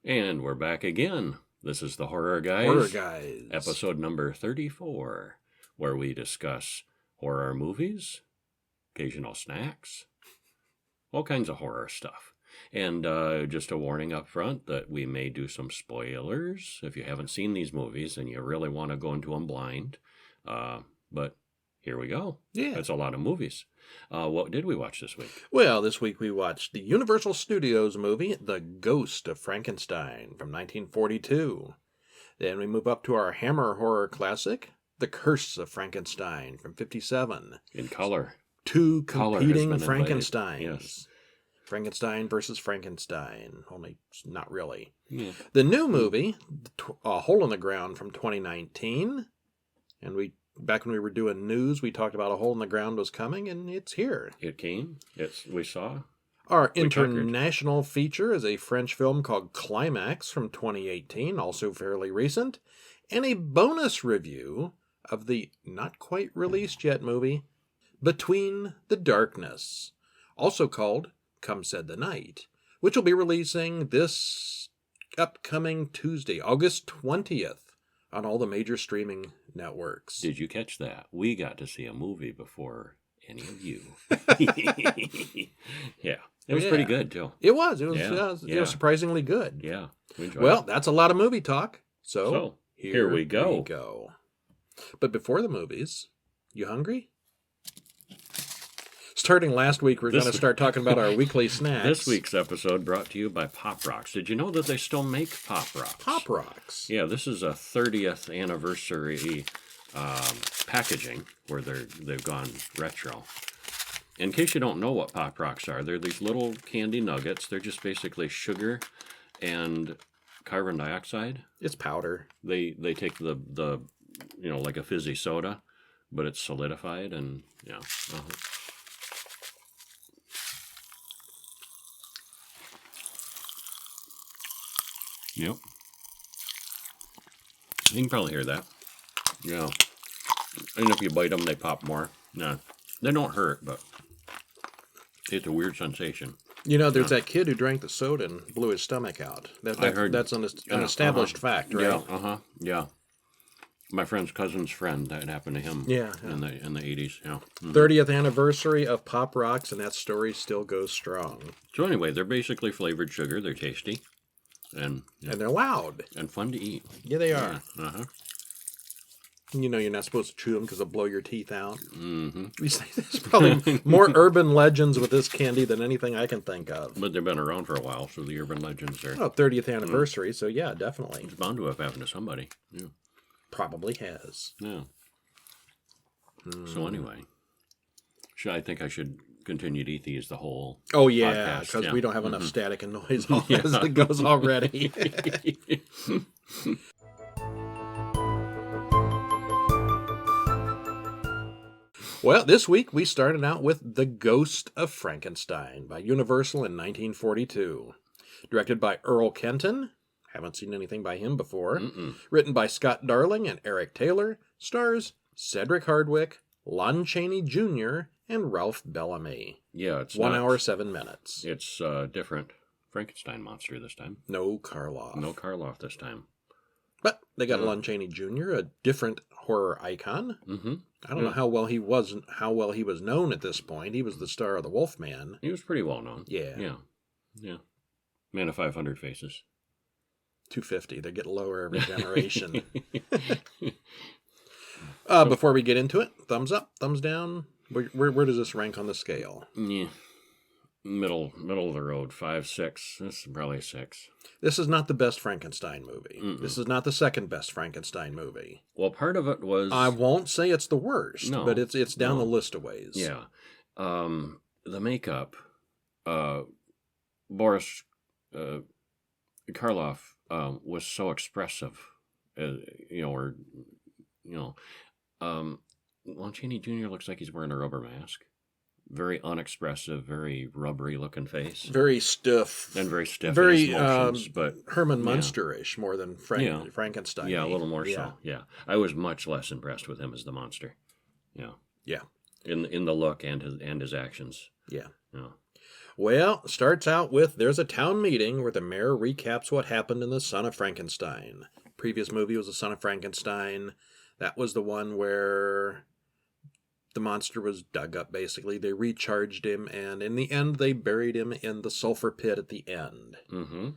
And we're back again. This is the Horror Guys. Horror Guys. Episode number 34, where we discuss horror movies, occasional snacks, all kinds of horror stuff. And just a warning up front that we may do some spoilers if you haven't seen these movies and you really want to go into them blind. But here we go. Yeah. That's a lot of movies. What did we watch this week? Well, this week we watched the Universal Studios movie, The Ghost of Frankenstein from 1942. Then we move up to our Hammer horror classic, The Curse of Frankenstein from 1957. In color. Two competing Frankensteins. Yes. Frankenstein versus Frankenstein, only not really. Yeah. The new movie, A Hole in the Ground from 2019. And back when we were doing news, we talked about A Hole in the Ground was coming, and it's here. It came. We saw. Our international feature is a French film called Climax from 2018, also fairly recent, and a bonus review of the not quite released yet movie, Between the Darkness, also called Come Said the Night, which will be releasing this upcoming Tuesday, August 20th, on all the major streaming networks. Did you catch that? We got to see a movie before any of you. Yeah. It was pretty good, too. It was. It was surprisingly good. Yeah. Well, that's a lot of movie talk. So here we go. But before the movies, you hungry? Starting last week, we're going to start talking about our weekly snacks. This week's episode brought to you by Pop Rocks. Did you know that they still make Pop Rocks? Pop Rocks? Yeah, this is a 30th anniversary packaging where they've gone retro. In case you don't know what Pop Rocks are, they're these little candy nuggets. They're just basically sugar and carbon dioxide. It's powder. They take the like a fizzy soda, but it's solidified and yeah. Uh-huh. Yep. You can probably hear that. Yeah. And if you bite them, they pop more. No, they don't hurt, but it's a weird sensation. You know, there's that kid who drank the soda and blew his stomach out. I heard that's an established fact, right? Yeah, yeah. My friend's cousin's friend, that happened to him. Yeah. In the 80s. Yeah. Mm-hmm. 30th anniversary of Pop Rocks, and that story still goes strong. So anyway, they're basically flavored sugar. They're tasty. And they're loud. And fun to eat. Yeah, they are. Yeah. Uh-huh. You know you're not supposed to chew them because they'll blow your teeth out. Mm-hmm. There's probably more urban legends with this candy than anything I can think of. But they've been around for a while, so the urban legends are... 30th anniversary, so yeah, definitely. It's bound to have happened to somebody. Yeah. Probably has. Yeah. So anyway, I think I should continue to eat these the whole Oh, yeah, because we don't have enough static and noise as it goes already. Well, this week we started out with The Ghost of Frankenstein by Universal in 1942. Directed by Earl Kenton. Haven't seen anything by him before. Mm-mm. Written by Scott Darling and Eric Taylor. Stars Cedric Hardwicke, Lon Chaney Jr., and Ralph Bellamy. Yeah, it's 1 hour, 7 minutes. It's different Frankenstein monster this time. No Karloff. No Karloff this time. But they got Lon Chaney Jr., a different horror icon. Mm-hmm. I don't know how well he was known at this point. He was the star of The Wolfman. He was pretty well known. Yeah. Yeah. Man of 500 Faces. 250. They get lower every generation. Before we get into it, thumbs up, thumbs down. Where does this rank on the scale? Yeah. Middle of the road, 5, 6. This is probably 6. This is not the best Frankenstein movie. Mm-mm. This is not the second best Frankenstein movie. Well, part of it was... I won't say it's the worst, but it's down the list of ways. Yeah. The makeup, Boris Karloff was so expressive, Lon Chaney Jr. looks like he's wearing a rubber mask. Very unexpressive, very rubbery looking face. Very stiff. And very stiff very, in his motions, but Herman Munster-ish more than Frankenstein. Yeah, a little more so. Yeah. I was much less impressed with him as the monster. Yeah. Yeah. In the look and his actions. Yeah. Yeah. Well, it starts out with there's a town meeting where the mayor recaps what happened in The Son of Frankenstein. Previous movie was The Son of Frankenstein. That was the one where the monster was dug up, basically. They recharged him, and in the end, they buried him in the sulfur pit at the end. Mm-hmm.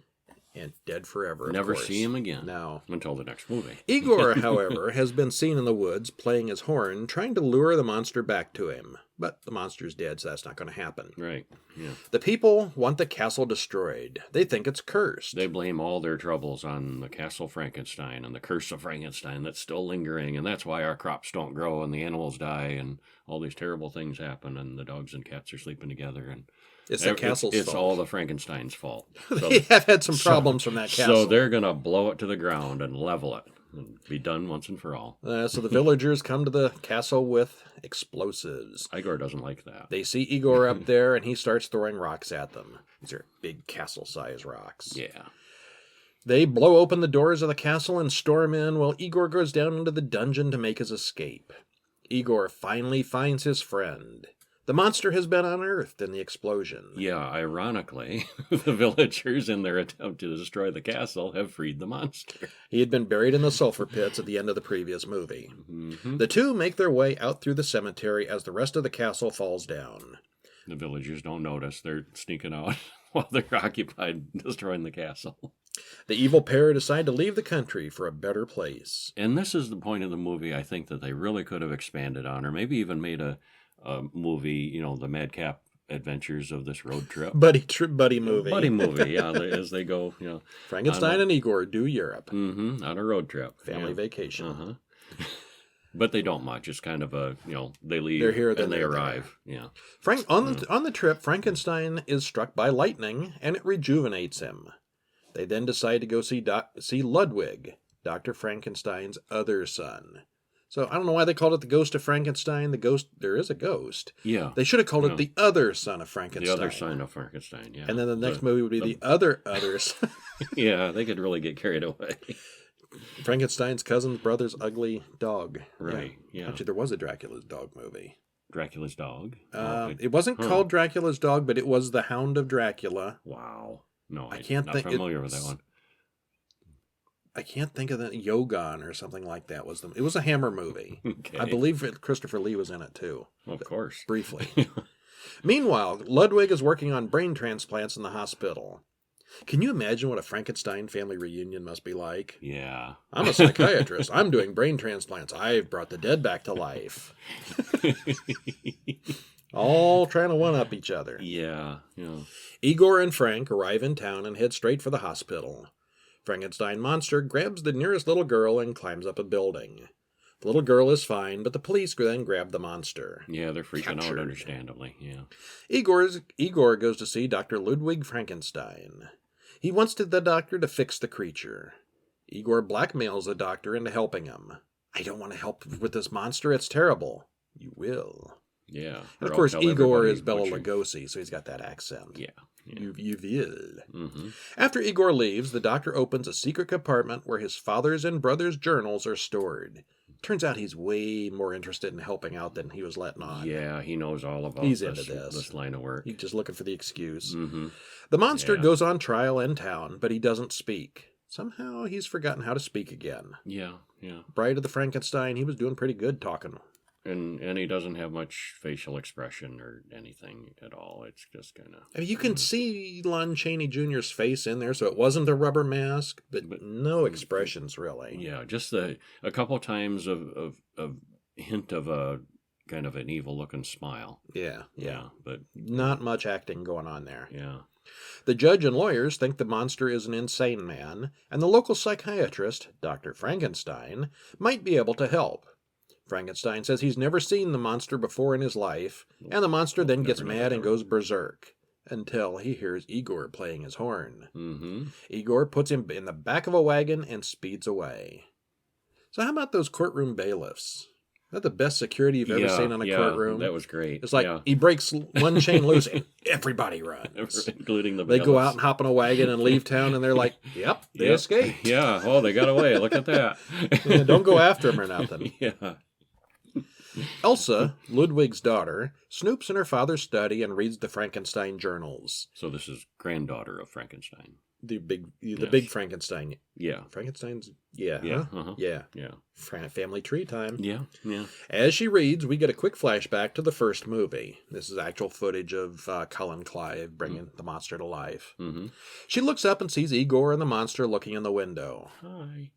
And dead forever, Never of course. see him again. No. Until the next movie. Igor, however, has been seen in the woods playing his horn, trying to lure the monster back to him. But the monster's dead, so that's not going to happen. Right, yeah. The people want the castle destroyed. They think it's cursed. They blame all their troubles on the Castle Frankenstein and the Curse of Frankenstein that's still lingering, and that's why our crops don't grow and the animals die and all these terrible things happen and the dogs and cats are sleeping together. And It's the castle's fault. It's all the Frankenstein's fault. So, they have had some problems from that castle. So they're going to blow it to the ground and level it and be done once and for all. So the villagers come to the castle with explosives. Igor doesn't like that. They see Igor up there, and he starts throwing rocks at them. These are big castle-sized rocks. Yeah. They blow open the doors of the castle and storm in while Igor goes down into the dungeon to make his escape. Igor finally finds his friend. The monster has been unearthed in the explosion. Yeah, ironically, the villagers, in their attempt to destroy the castle, have freed the monster. He had been buried in the sulfur pits at the end of the previous movie. Mm-hmm. The two make their way out through the cemetery as the rest of the castle falls down. The villagers don't notice. They're sneaking out while they're occupied destroying the castle. The evil pair decide to leave the country for a better place. And this is the point of the movie I think that they really could have expanded on, or maybe even made a movie, the Madcap Adventures of this road trip. Buddy movie. Buddy movie, yeah, as they go, Frankenstein and Igor do Europe. Mm-hmm, on a road trip. Family vacation. Uh-huh. But they don't much. It's kind of a, they leave they're here, and they arrive. There. Yeah. On the trip, Frankenstein is struck by lightning, and it rejuvenates him. They then decide to go see Ludwig, Dr. Frankenstein's other son. So I don't know why they called it the Ghost of Frankenstein. There is a ghost. Yeah. They should have called it the other son of Frankenstein. The other son of Frankenstein, yeah. And then the next movie would be the other son. Yeah, they could really get carried away. Frankenstein's cousin's brother's ugly dog. Right, yeah. Actually, there was a Dracula's dog movie. Dracula's dog? It wasn't called Dracula's Dog, but it was The Hound of Dracula. Wow. No, I can't not think. familiar with that one. I can't think of the Yogon or something like that. It was a Hammer movie. Okay. I believe Christopher Lee was in it too. Of course. Briefly. Meanwhile, Ludwig is working on brain transplants in the hospital. Can you imagine what a Frankenstein family reunion must be like? Yeah. I'm a psychiatrist. I'm doing brain transplants. I've brought the dead back to life. All trying to one-up each other. Yeah. Igor and Frank arrive in town and head straight for the hospital. Frankenstein monster grabs the nearest little girl and climbs up a building. The little girl is fine, but the police then grab the monster. Yeah, they're freaking Captured. out, understandably. Yeah. Igor goes to see Dr. Ludwig Frankenstein. He wants the doctor to fix the creature. Igor blackmails the doctor into helping him. I don't want to help with this monster. It's terrible. You will. Yeah. And of course, Igor is Bela Lugosi, so he's got that accent. Yeah. You will. Mm-hmm. After Igor leaves, the doctor opens a secret compartment where his father's and brother's journals are stored. Turns out he's way more interested in helping out than he was letting on. Yeah, he knows all about this line of work. He's just looking for the excuse. Mm-hmm. The monster goes on trial in town, but he doesn't speak. Somehow he's forgotten how to speak again. Yeah. Bride of the Frankenstein, he was doing pretty good talking. And he doesn't have much facial expression or anything at all. It's just kind of... I mean, you can see Lon Chaney Jr.'s face in there, so it wasn't a rubber mask, but no expressions, really. Yeah, just a couple times of hint of a kind of an evil-looking smile. Yeah. But not much acting going on there. Yeah. The judge and lawyers think the monster is an insane man, and the local psychiatrist, Dr. Frankenstein, might be able to help. Frankenstein says he's never seen the monster before in his life, and the monster then gets mad and goes berserk, until he hears Igor playing his horn. Mm-hmm. Igor puts him in the back of a wagon and speeds away. So how about those courtroom bailiffs? Is that the best security you've ever seen in a courtroom? That was great. It's like he breaks one chain loose and everybody runs. Including the They bailiffs. go out and hop in a wagon and leave town, and they're like, yep, they escaped. Yeah, they got away. Look at that. Don't go after them or nothing. Yeah. Elsa, Ludwig's daughter, snoops in her father's study and reads the Frankenstein journals. So this is granddaughter of Frankenstein. The big Frankenstein. Yeah. Frankenstein's, yeah. Yeah. Huh? Uh-huh. Yeah. Yeah. Family tree time. Yeah. Yeah. As she reads, we get a quick flashback to the first movie. This is actual footage of Cullen Clive bringing the monster to life. Mm-hmm. She looks up and sees Igor and the monster looking in the window. Hi.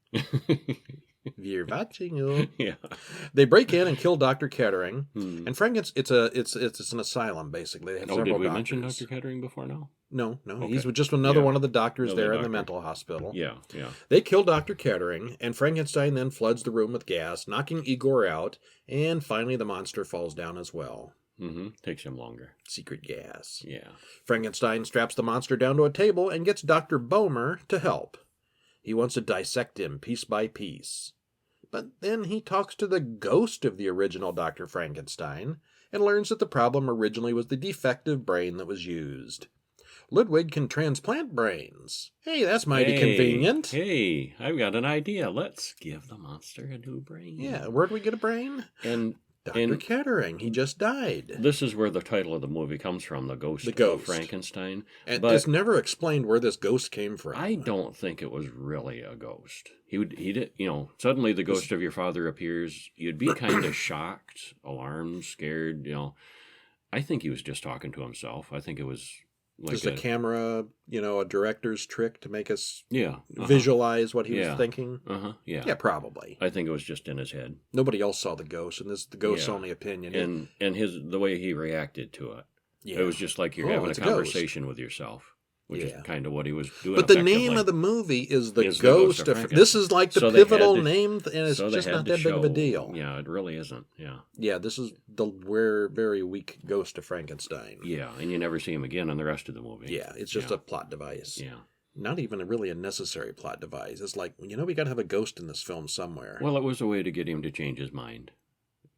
We're watching you. Yeah. They break in and kill Dr. Kettering. Hmm. And it's an asylum, basically. They have several did we doctors. mention Dr. Kettering before now? No. Okay. He's just another Yeah. one of the doctors Another there in the doctor. mental hospital. Yeah. Yeah. They kill Dr. Kettering, and Frankenstein then floods the room with gas, knocking Igor out, and finally the monster falls down as well. Mm-hmm. Takes him longer. Secret gas. Yeah. Frankenstein straps the monster down to a table and gets Dr. Boehmer to help. He wants to dissect him piece by piece. But then he talks to the ghost of the original Dr. Frankenstein and learns that the problem originally was the defective brain that was used. Ludwig can transplant brains. Hey, that's mighty convenient. Hey, I've got an idea. Let's give the monster a new brain. Yeah, where'd we get a brain? And Dr. Kettering. He just died. this is where the title of the movie comes from, The Ghost The Ghost. of Frankenstein. And But it's never explained where this ghost came from. I don't think it was really a ghost. He did, suddenly the ghost of your father appears. You'd be kind of shocked, alarmed, scared, I think he was just talking to himself. I think it was like Just a camera, a director's trick to make us uh-huh. visualize what he was thinking. Uh-huh. Yeah. Yeah, probably. I think it was just in his head. Nobody else saw the ghost, and this is the ghost's Yeah. only opinion. And the way he reacted to it. Yeah. It was just like you're Oh, having a it's a ghost. conversation with yourself, which is kind of what he was doing. But the name of the movie is The Ghost of Frankenstein. This is like the So they had pivotal to- name, and it's so they just had not to that big of a show- deal. Yeah, it really isn't. Yeah. Yeah, this is the very weak Ghost of Frankenstein. Yeah, and you never see him again in the rest of the movie. Yeah, it's just a plot device. Yeah. Not even really a necessary plot device. It's like, we got to have a ghost in this film somewhere. Well, it was a way to get him to change his mind.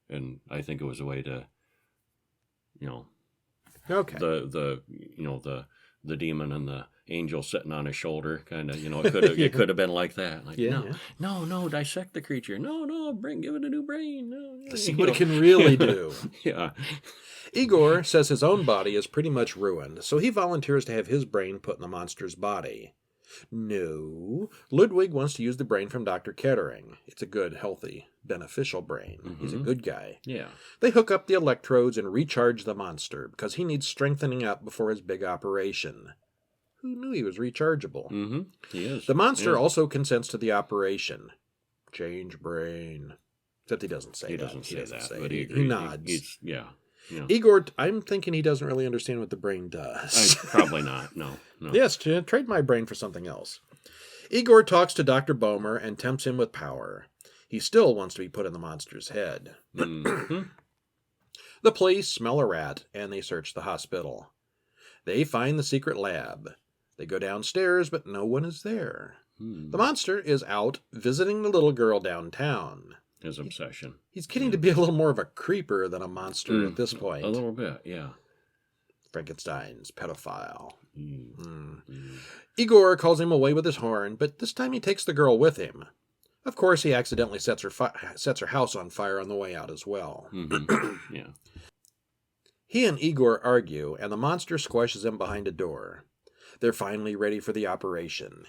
And I think it was a way to, Okay. the demon and the angel sitting on his shoulder, kind of, it could have been like that. Like, no, dissect the creature. No, give it a new brain. No, Let's see what it can really do. Yeah. Igor says his own body is pretty much ruined, so he volunteers to have his brain put in the monster's body. No, Ludwig wants to use the brain from Dr. Kettering. It's a good, healthy, beneficial brain. Mm-hmm. He's a good guy. Yeah. They hook up the electrodes and recharge the monster because he needs strengthening up before his big operation. Who knew he was rechargeable? Mm-hmm. He is. The monster also consents to the operation. Change brain. Except he doesn't say that. He doesn't say that, but he he nods. Yeah. Igor, I'm thinking he doesn't really understand what the brain does. Probably not. No. Yes, trade my brain for something else. Igor talks to Dr. Boehmer and tempts him with power. He still wants to be put in the monster's head. Mm-hmm. The police smell a rat, and they search the hospital. They find the secret lab. They go downstairs, but no one is there. The monster is out visiting the little girl downtown. His obsession. He's getting to be a little more of a creeper than a monster at this point. A little bit, yeah. Frankenstein's pedophile. Igor calls him away with his horn, but this time he takes the girl with him. Of course, he accidentally sets her house on fire on the way out as well. Mm-hmm. Yeah. He and Igor argue, and the monster squashes him behind a door. They're finally ready for the operation.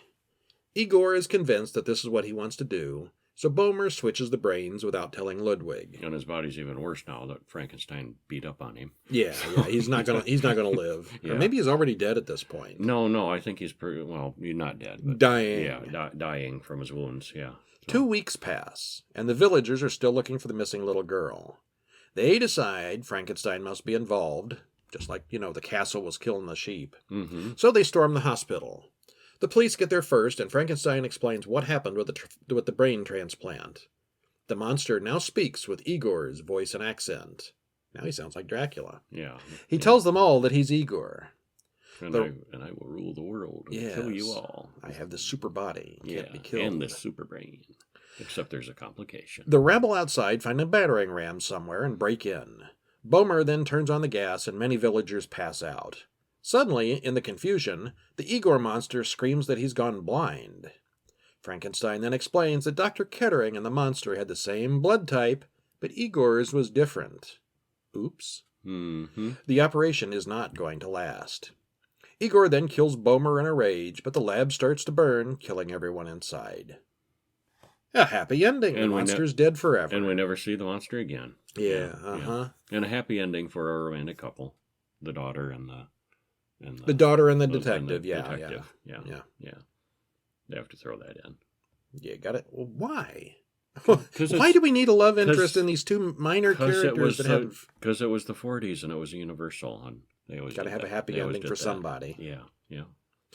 Igor is convinced that this is what he wants to do, so Boehmer switches the brains without telling Ludwig. And his body's even worse now that Frankenstein beat up on him. Yeah, he's not gonna live. Yeah. Or maybe he's already dead at this point. No, I think he's he's not dead, but Dying. Yeah, dying from his wounds. Yeah. So. 2 weeks pass, and the villagers are still looking for the missing little girl. They decide Frankenstein must be involved, just like the castle was killing the sheep. Mm-hmm. So they storm the hospital. The police get there first, and Frankenstein explains what happened with the brain transplant. The monster now speaks with Igor's voice and accent. Now he sounds like Dracula. Yeah. He tells them all that he's Igor. And I will rule the world and kill you Yes. all. I have this super body. Can't be killed. And this super brain. Except there's a complication. The rabble outside find a battering ram somewhere and break in. Boehmer then turns on the gas, and many villagers pass out. Suddenly, in the confusion, the Igor monster screams that he's gone blind. Frankenstein then explains that Dr. Kettering and the monster had the same blood type, but Igor's was different. Oops. Mm-hmm. The operation is not going to last. Igor then kills Bomer in a rage, but the lab starts to burn, killing everyone inside. A happy ending. The monster's dead forever. And we never see the monster again. Yeah, Yeah. And a happy ending for a romantic couple. The daughter and the daughter and the detective. detective. Yeah. They have to throw that in. Yeah, got it. Well, why? 'Cause Why do we need a love interest in these two minor characters that have... Because it was the 40s and it was universal. And they always got to have a happy ending for somebody. Yeah,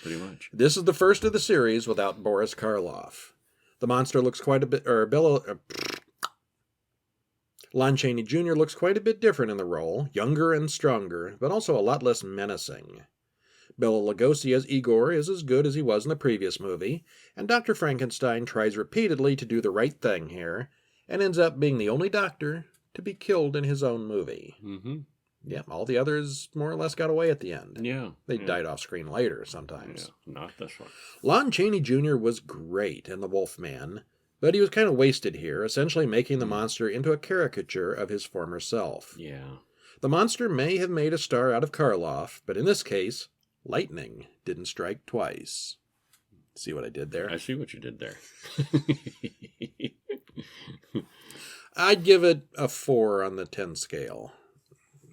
pretty much. This is the first of the series without Boris Karloff. The monster looks quite a bit... Lon Chaney Jr. looks quite a bit different in the role, younger and stronger, but also a lot less menacing. Bela Lugosi as Igor is as good as he was in the previous movie, and Dr. Frankenstein tries repeatedly to do the right thing here, and ends up being the only doctor to be killed in his own movie. Mm-hmm. Yeah, all the others more or less got away at the end. Yeah. They died off screen later sometimes. Yeah, not this one. Lon Chaney Jr. was great in The Wolfman, but he was kind of wasted here, essentially making the monster into a caricature of his former self. Yeah. The monster may have made a star out of Karloff, but in this case, lightning didn't strike twice. See what I did there? I see what you did there. I'd give it a 4 on the 10 scale.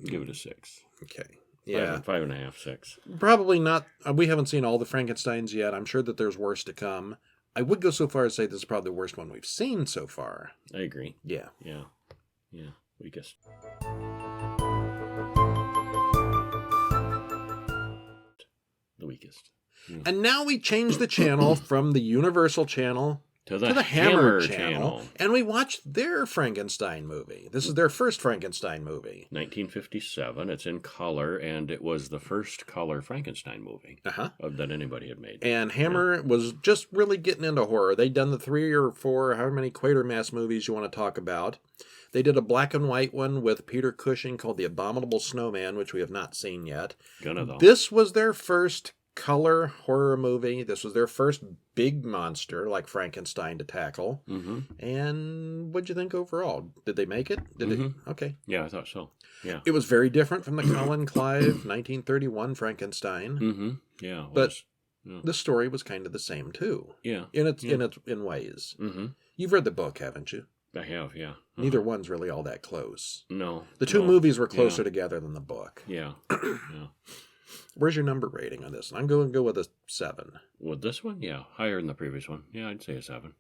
Give it a 6. Okay. Yeah. 5.5, 6. Probably not. We haven't seen all the Frankensteins yet. I'm sure that there's worse to come. I would go so far as to say this is probably the worst one we've seen so far. I agree. Yeah. Weakest. The weakest. And now we change the channel from the Universal channel to the Hammer channel. And we watch their Frankenstein movie. This is their first Frankenstein movie. 1957. It's in color, and it was the first color Frankenstein movie that anybody had made. And Hammer was just really getting into horror. They'd done the 3 or 4, however many Quatermass movies you want to talk about. They did a black and white one with Peter Cushing called The Abominable Snowman, which we have not seen yet. This was their first color horror movie. This was their first big monster like Frankenstein to tackle. Mm-hmm. And what'd you think overall? Did they make it? Did it? Okay. Yeah, I thought so. Yeah. It was very different from the Colin Clive 1931 Frankenstein. Mm-hmm. Yeah. But the story was kind of the same too. Yeah. In ways. Mm-hmm. You've read the book, haven't you? I have, yeah. Neither one's really all that close. No. The two movies were closer together than the book. Yeah. Yeah. Where's your number rating on this? I'm going to go with a 7. With this one? Yeah. Higher than the previous one. Yeah, I'd say a 7.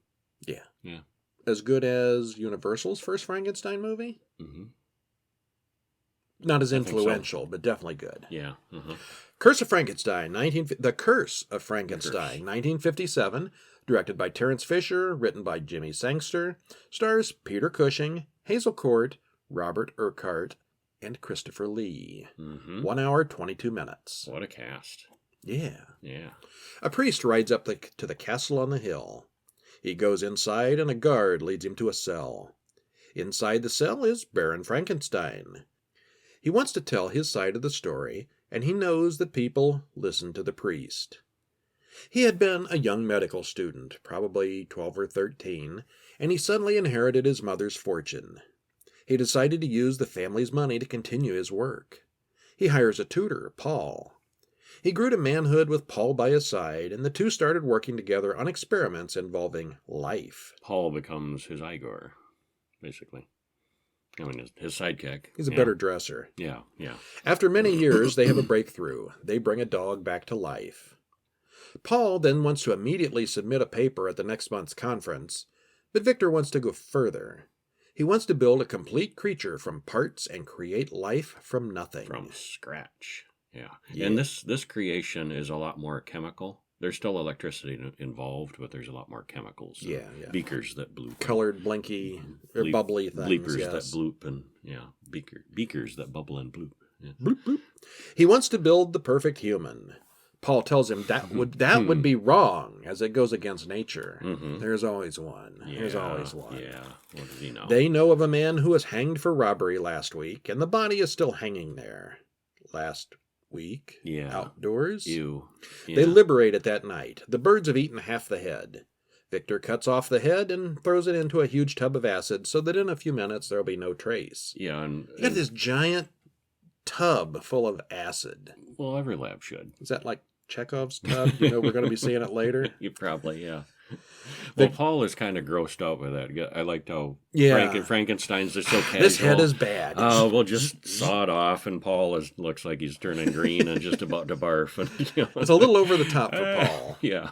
Yeah. Yeah. As good as Universal's first Frankenstein movie? Mm-hmm. Not as influential, but definitely good. Yeah. Curse of Frankenstein, The Curse of Frankenstein, 1957, directed by Terence Fisher, written by Jimmy Sangster, stars Peter Cushing, Hazel Court, Robert Urquhart, and Christopher Lee. 1 hour, 22 minutes. What a cast. Yeah. Yeah. A priest rides up to the castle on the hill. He goes inside and a guard leads him to a cell. Inside the cell is Baron Frankenstein. He wants to tell his side of the story, and he knows that people listen to the priest. He had been a young medical student, probably 12 or 13, and he suddenly inherited his mother's fortune. He decided to use the family's money to continue his work. He hires a tutor, Paul. He grew to manhood with Paul by his side, and the two started working together on experiments involving life. Paul becomes his Igor, basically. I mean, his sidekick. He's a better dresser. Yeah. After many years, they have a breakthrough. They bring a dog back to life. Paul then wants to immediately submit a paper at the next month's conference, but Victor wants to go further. He wants to build a complete creature from parts and create life from nothing. From scratch. Yeah. And this creation is a lot more chemical. There's still electricity involved, but there's a lot more chemicals. Yeah. Beakers that bloop. Colored, blinky, or bubbly things. Bleepers that bloop and, beakers that bubble and bloop. Yeah. Bloop, bloop. He wants to build the perfect human. Paul tells him that would be wrong, as it goes against nature. There's always one. There's always one. Yeah. What does he know? They know of a man who was hanged for robbery last week, and the body is still hanging there. Last week? Yeah. Outdoors? Yeah. They liberate it that night. The birds have eaten half the head. Victor cuts off the head and throws it into a huge tub of acid so that in a few minutes there'll be no trace. Yeah, and You got this giant tub full of acid. Well, every lab should. Is that like Chekhov's tub? You know, we're going to be seeing it later. You probably, yeah. Well, Paul is kind of grossed out with that. I liked how Frankenstein's just so casual. This head is bad. We'll just saw it off, and Paul looks like he's turning green and just about to barf. And, It's a little over the top for Paul. Yeah.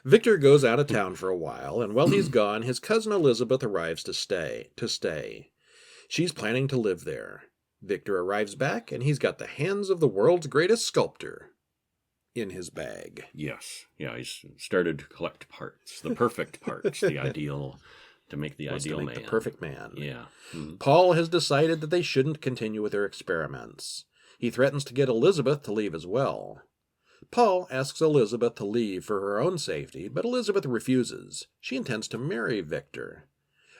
Victor goes out of town for a while, and while he's gone, his cousin Elizabeth arrives to stay. She's planning to live there. Victor arrives back, and he's got the hands of the world's greatest sculptor in his bag. Yes. Yeah, he's started to collect parts, the perfect parts, the ideal, to make the ideal man. The perfect man. Yeah. Mm-hmm. Paul has decided that they shouldn't continue with their experiments. He threatens to get Elizabeth to leave as well. Paul asks Elizabeth to leave for her own safety, but Elizabeth refuses. She intends to marry Victor.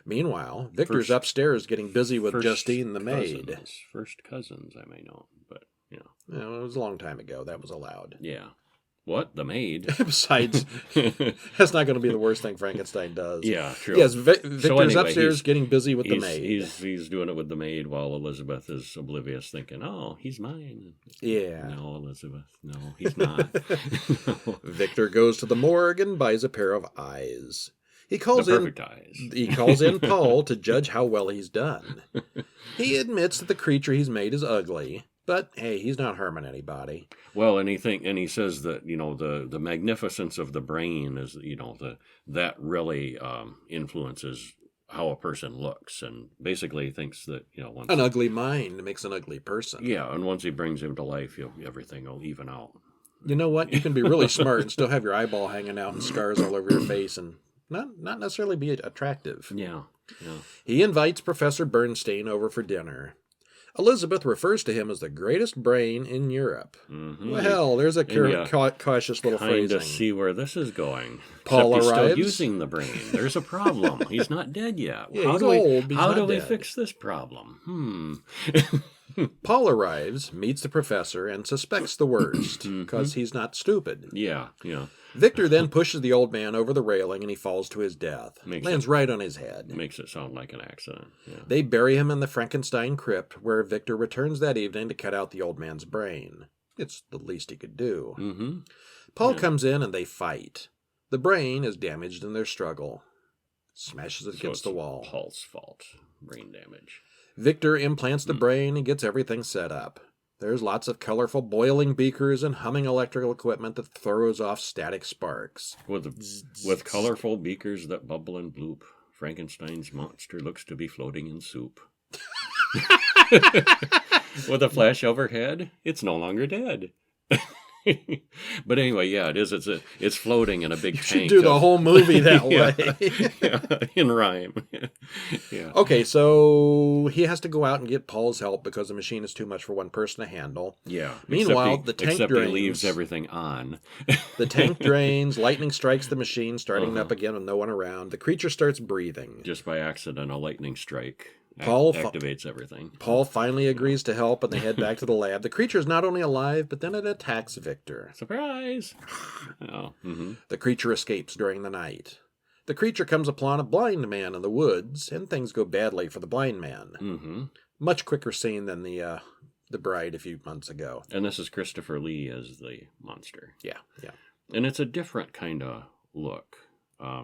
Meanwhile, Victor's upstairs getting busy with Justine the maid. First cousins, I may know, but, you know. It was a long time ago. That was allowed. Yeah. What? The maid? Besides, that's not going to be the worst thing Frankenstein does. Yeah, true. Yes, Victor's upstairs getting busy with the maid. He's doing it with the maid while Elizabeth is oblivious, thinking, oh, he's mine. Yeah. No, Elizabeth. No, he's not. Victor goes to the morgue and buys a pair of eyes. He calls in Paul to judge how well he's done. He admits that the creature he's made is ugly, but hey, he's not harming anybody. Well, and he says that, you know, the magnificence of the brain is, you know, that really influences how a person looks, and basically he thinks that, you know, an ugly mind makes an ugly person. Yeah, and once he brings him to life, everything will even out. You know what? You can be really smart and still have your eyeball hanging out and scars all over your face and not necessarily be attractive. Yeah. He invites Professor Bernstein over for dinner. Elizabeth refers to him as the greatest brain in Europe. Mm-hmm. Well, there's a cautious little phrasing. Kind of see where this is going. Paul arrives. He's still using the brain. There's a problem. He's not dead yet. Yeah, he's old. How do we fix this problem? Paul arrives, meets the professor, and suspects the worst, because he's not stupid. Yeah. Victor then pushes the old man over the railing, and he falls to his death. Lands right on his head. Makes it sound like an accident. Yeah. They bury him in the Frankenstein crypt, where Victor returns that evening to cut out the old man's brain. It's the least he could do. Mm-hmm. Paul comes in, and they fight. The brain is damaged in their struggle. Smashes it against the wall. Paul's fault. Brain damage. Victor implants the brain and gets everything set up. There's lots of colorful boiling beakers and humming electrical equipment that throws off static sparks. With colorful beakers that bubble and bloop, Frankenstein's monster looks to be floating in soup. With a flash overhead, it's no longer dead. But anyway, yeah, it is. It's floating in a big tank. You should do the whole movie that way. In rhyme. Yeah. Okay, so he has to go out and get Paul's help because the machine is too much for one person to handle. Yeah. Meanwhile, the tank drains. He leaves everything on. The tank drains. Lightning strikes the machine, starting up again with no one around. The creature starts breathing. Just by accident, a lightning strike. Paul activates everything. Paul finally agrees to help, and they head back to the lab. The creature is not only alive, but then it attacks Victor. Surprise! Oh, mm-hmm. The creature escapes during the night. The creature comes upon a blind man in the woods, and things go badly for the blind man. Mm-hmm. Much quicker scene than the Bride a few months ago. And this is Christopher Lee as the monster. Yeah. And it's a different kind of look.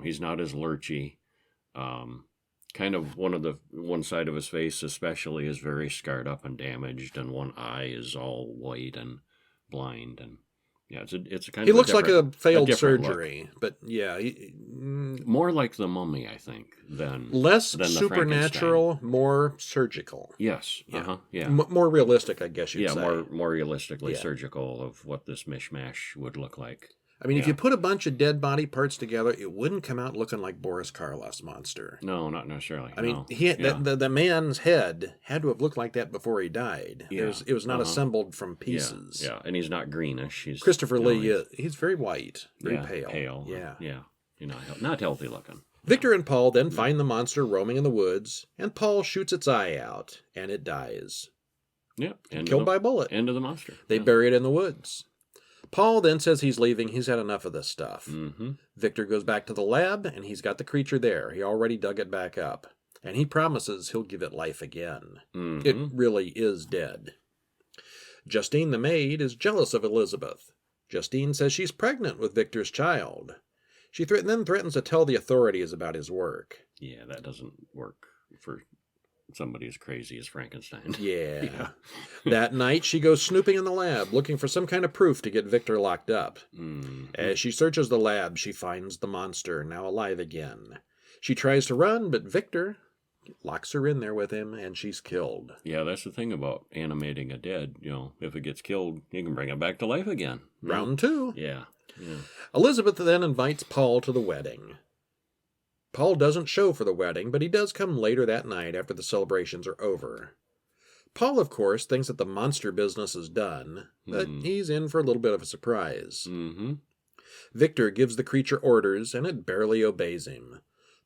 He's not as lurchy. Kind of one side of his face especially is very scarred up and damaged, and one eye is all white and blind, and yeah, it's a kind of. He looks like a failed surgery, look. But yeah, more like the Mummy, I think, than supernatural, more surgical. Yes, yeah, yeah, more realistic, I guess you'd say. Yeah, more realistically surgical of what this mishmash would look like. I mean, if you put a bunch of dead body parts together, it wouldn't come out looking like Boris Karloff's monster. No, not necessarily. I mean, the man's head had to have looked like that before he died. Yeah. It was not assembled from pieces. Yeah, and he's not greenish. He's Christopher Lee. He's very white, very pale. Pale. Yeah. Not healthy looking. Victor and Paul then find the monster roaming in the woods, and Paul shoots its eye out, and it dies. Yeah, killed by a bullet. End of the monster. They bury it in the woods. Paul then says he's leaving. He's had enough of this stuff. Mm-hmm. Victor goes back to the lab, and he's got the creature there. He already dug it back up. And he promises he'll give it life again. Mm-hmm. It really is dead. Justine the maid is jealous of Elizabeth. Justine says she's pregnant with Victor's child. She then threatens to tell the authorities about his work. Yeah, that doesn't work for somebody as crazy as Frankenstein. Yeah. That night, she goes snooping in the lab, looking for some kind of proof to get Victor locked up. Mm-hmm. As she searches the lab, she finds the monster, now alive again. She tries to run, but Victor locks her in there with him, and she's killed. Yeah, that's the thing about animating a dead. If it gets killed, you can bring it back to life again. Round 2. Yeah. Elizabeth then invites Paul to the wedding. Paul doesn't show for the wedding, but he does come later that night after the celebrations are over. Paul, of course, thinks that the monster business is done, but he's in for a little bit of a surprise. Mm-hmm. Victor gives the creature orders, and it barely obeys him.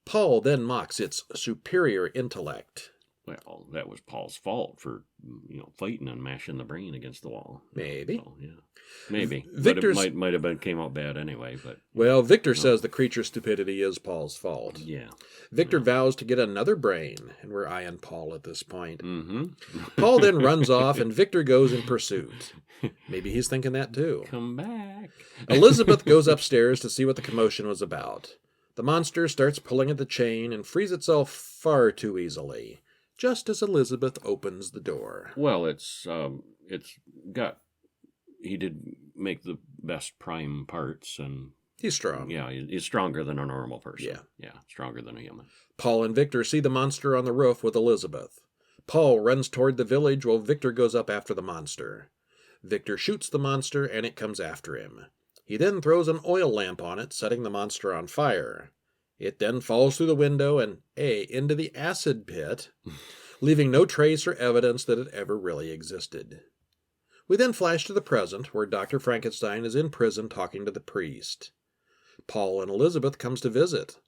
Paul then mocks its superior intellect. Well, that was Paul's fault for, fighting and mashing the brain against the wall. Maybe. So, yeah. Maybe. Victor's... But it might have came out bad anyway. But Well, Victor says the creature's stupidity is Paul's fault. Yeah. Victor vows to get another brain, and we're eyeing Paul at this point. Mm-hmm. Paul then runs off, and Victor goes in pursuit. Maybe he's thinking that too. Come back. Elizabeth goes upstairs to see what the commotion was about. The monster starts pulling at the chain and frees itself far too easily, just as Elizabeth opens the door. Well, he did make the best prime parts, and he's strong. Yeah, he's stronger than a normal person. Yeah, stronger than a human. Paul and Victor see the monster on the roof with Elizabeth. Paul runs toward the village while Victor goes up after the monster. Victor shoots the monster, and it comes after him. He then throws an oil lamp on it, setting the monster on fire. It then falls through the window and into the acid pit, leaving no trace or evidence that it ever really existed. We then flash to the present, where Dr. Frankenstein is in prison talking to the priest. Paul and Elizabeth comes to visit.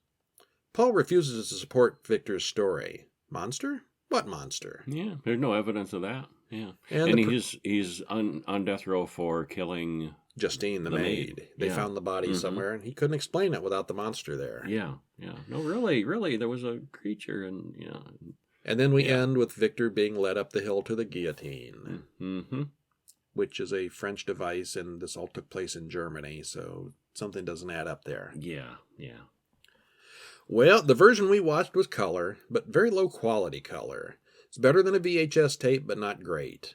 Paul refuses to support Victor's story. Monster? What monster? Yeah, there's no evidence of that. Yeah, and he's on death row for killing Justine the maid. They found the body somewhere, and he couldn't explain it without the monster there. Yeah. No, really, there was a creature, and And then we end with Victor being led up the hill to the guillotine, which is a French device, and this all took place in Germany, so something doesn't add up there. Yeah. Well, the version we watched was color, but very low quality color. It's better than a VHS tape, but not great.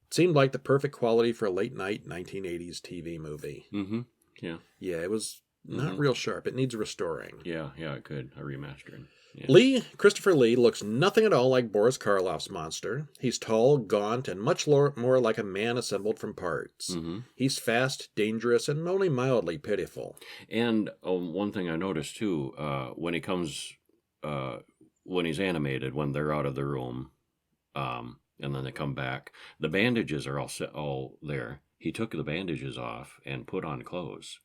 It seemed like the perfect quality for a late-night 1980s TV movie. Mm-hmm. Yeah. Yeah, it was not real sharp. It needs restoring. Yeah, it could. A remastering. Yeah. Christopher Lee looks nothing at all like Boris Karloff's monster. He's tall, gaunt, and much more like a man assembled from parts. Mm-hmm. He's fast, dangerous, and only mildly pitiful. And one thing I noticed, too, when he comes... when he's animated, when they're out of the room, and then they come back, the bandages are all there. He took the bandages off and put on clothes.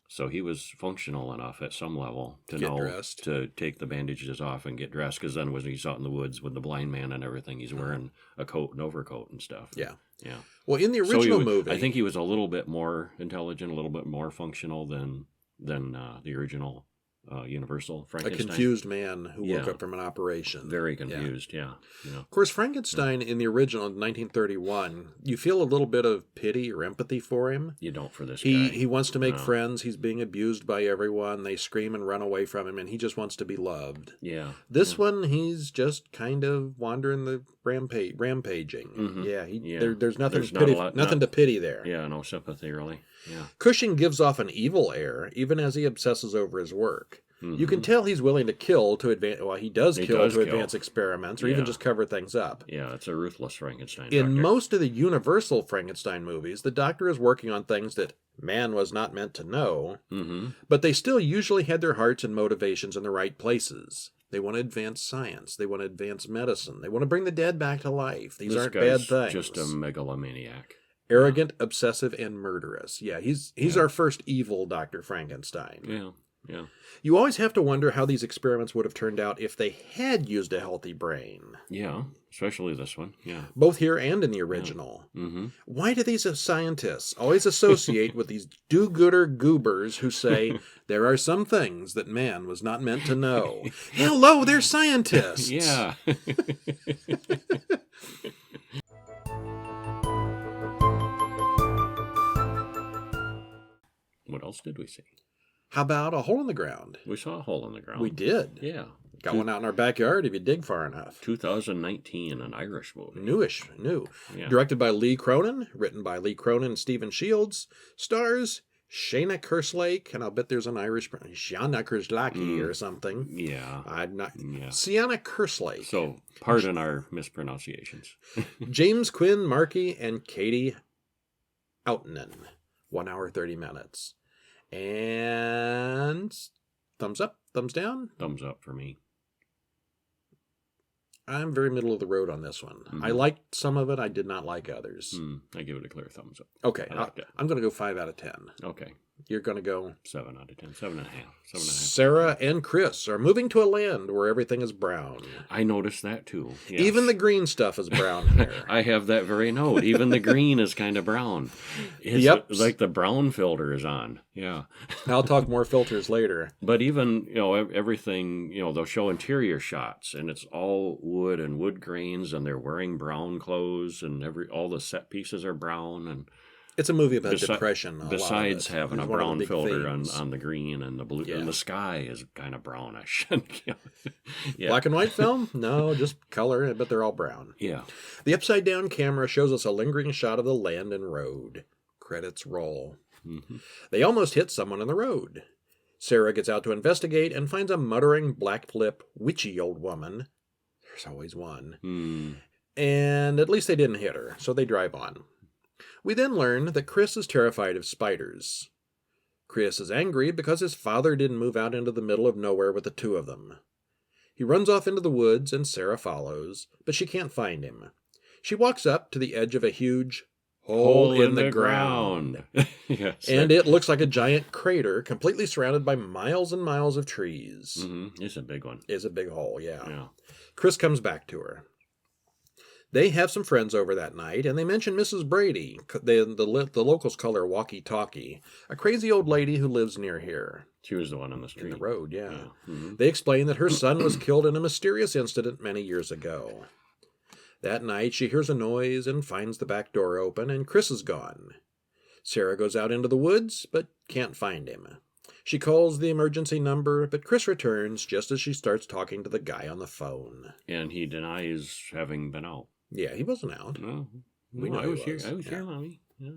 So he was functional enough at some level to know dressed. To take the bandages off and get dressed. Because then when he's out in the woods with the blind man and everything, he's wearing a coat and overcoat and stuff. Yeah. Yeah. Well, in the original movie... I think he was a little bit more intelligent, a little bit more functional than the original Universal Frankenstein. A confused man who woke up from an operation. Very confused, yeah. Of course, Frankenstein in the original in 1931, you feel a little bit of pity or empathy for him. You don't for this guy. He wants to make friends. He's being abused by everyone. They scream and run away from him, and he just wants to be loved. Yeah. This one, he's just kind of wandering the rampaging. Mm-hmm. There's nothing to pity there. Yeah, no sympathy, really. Yeah. Cushing gives off an evil air, even as he obsesses over his work. Mm-hmm. You can tell he's willing to kill to advance. Well, he does kill to advance experiments, or even just cover things up. Yeah, it's a ruthless Frankenstein. In most of the Universal Frankenstein movies, the Doctor is working on things that man was not meant to know, but they still usually had their hearts and motivations in the right places. They want to advance science. They want to advance medicine. They want to bring the dead back to life. These aren't bad things. Just a megalomaniac. Arrogant, obsessive, and murderous. Yeah, he's our first evil Dr. Frankenstein. Yeah. Yeah. You always have to wonder how these experiments would have turned out if they had used a healthy brain. Yeah, especially this one. Yeah. Both here and in the original. Yeah. Mm-hmm. Why do these scientists always associate with these do-gooder goobers who say there are some things that man was not meant to know? Hello, they're scientists! Yeah. What else did we see? How about A Hole in the Ground? We saw A Hole in the Ground. We did. Yeah. Got one out in our backyard if you dig far enough. 2019, an Irish movie. New. Yeah. Directed by Lee Cronin, written by Lee Cronin and Stephen Shields, stars Shayna Kerslake, and I'll bet there's an Irish Shayna Kerslake or something. Yeah. I'm not. Yeah. Sienna Kerslake. So, pardon our mispronunciations. James Quinn Markey and Katie Outnan. 1 hour, 30 minutes. And thumbs up, thumbs down? Thumbs up for me. I'm very middle of the road on this one. Mm-hmm. I liked some of it. I did not like others. I give it a clear thumbs up. Okay. I liked it. I'm going to go 5 out of 10. Okay. You're going to go 7 out of 10. 7.5. 7.5. Sarah and Chris are moving to a land where everything is brown. I noticed that too. Yes. Even the green stuff is brown here. I have that very note. Even the green is kind of brown. Yep. Like the brown filter is on. Yeah. I'll talk more filters later. But even, everything, they'll show interior shots and it's all wood and wood grains and they're wearing brown clothes and all the set pieces are brown and it's a movie about depression. Besides having a brown filter on the green and the blue, and the sky is kind of brownish. Yeah. Black and white film? No, just color, but they're all brown. Yeah. The upside-down camera shows us a lingering shot of the land and road. Credits roll. Mm-hmm. They almost hit someone in the road. Sarah gets out to investigate and finds a muttering, black-lip, witchy old woman. There's always one. And at least they didn't hit her, so they drive on. We then learn that Chris is terrified of spiders. Chris is angry because his father didn't move out into the middle of nowhere with the two of them. He runs off into the woods and Sarah follows, but she can't find him. She walks up to the edge of a huge hole in the ground. Yes. And it looks like a giant crater completely surrounded by miles and miles of trees. Mm-hmm. It's a big one. It's a big hole, Yeah. Chris comes back to her. They have some friends over that night, and they mention Mrs. Brady. The locals call her Walkie-Talkie, a crazy old lady who lives near here. She was the one on the street. In the road, yeah. Mm-hmm. They explain that her son was killed in a mysterious incident many years ago. That night, she hears a noise and finds the back door open, and Chris is gone. Sarah goes out into the woods, but can't find him. She calls the emergency number, but Chris returns just as she starts talking to the guy on the phone. And he denies having been out. Yeah, he wasn't out. No, We know I he was here. was. I was Yeah. here, Mommy. Yeah,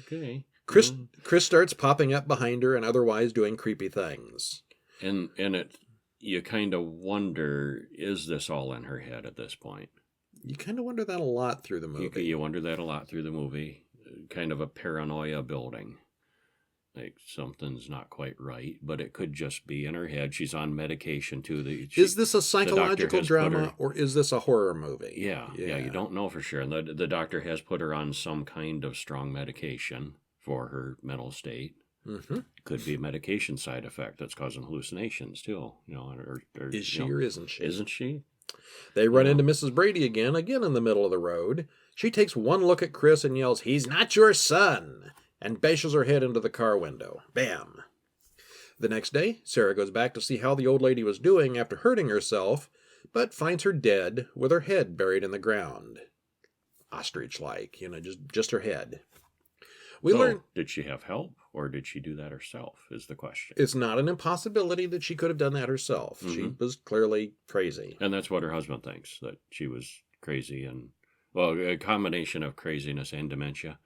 okay. Chris starts popping up behind her and otherwise doing creepy things. And you kind of wonder, is this all in her head at this point? You kind of wonder that a lot through the movie. You wonder that a lot through the movie. Kind of a paranoia building. Like something's not quite right, but it could just be in her head. She's on medication too. Is this a psychological has drama or is this a horror movie? Yeah, you don't know for sure. And the doctor has put her on some kind of strong medication for her mental state. Mm-hmm. Could be a medication side effect that's causing hallucinations too. Is she or isn't she? Isn't she? They run into Mrs. Brady again in the middle of the road. She takes one look at Chris and yells, "He's not your son!" and bashes her head into the car window. Bam! The next day, Sarah goes back to see how the old lady was doing after hurting herself, but finds her dead with her head buried in the ground. Ostrich-like, just her head. We learn did she have help, or did she do that herself, is the question. It's not an impossibility that she could have done that herself. Mm-hmm. She was clearly crazy. And that's what her husband thinks, that she was crazy and, a combination of craziness and dementia.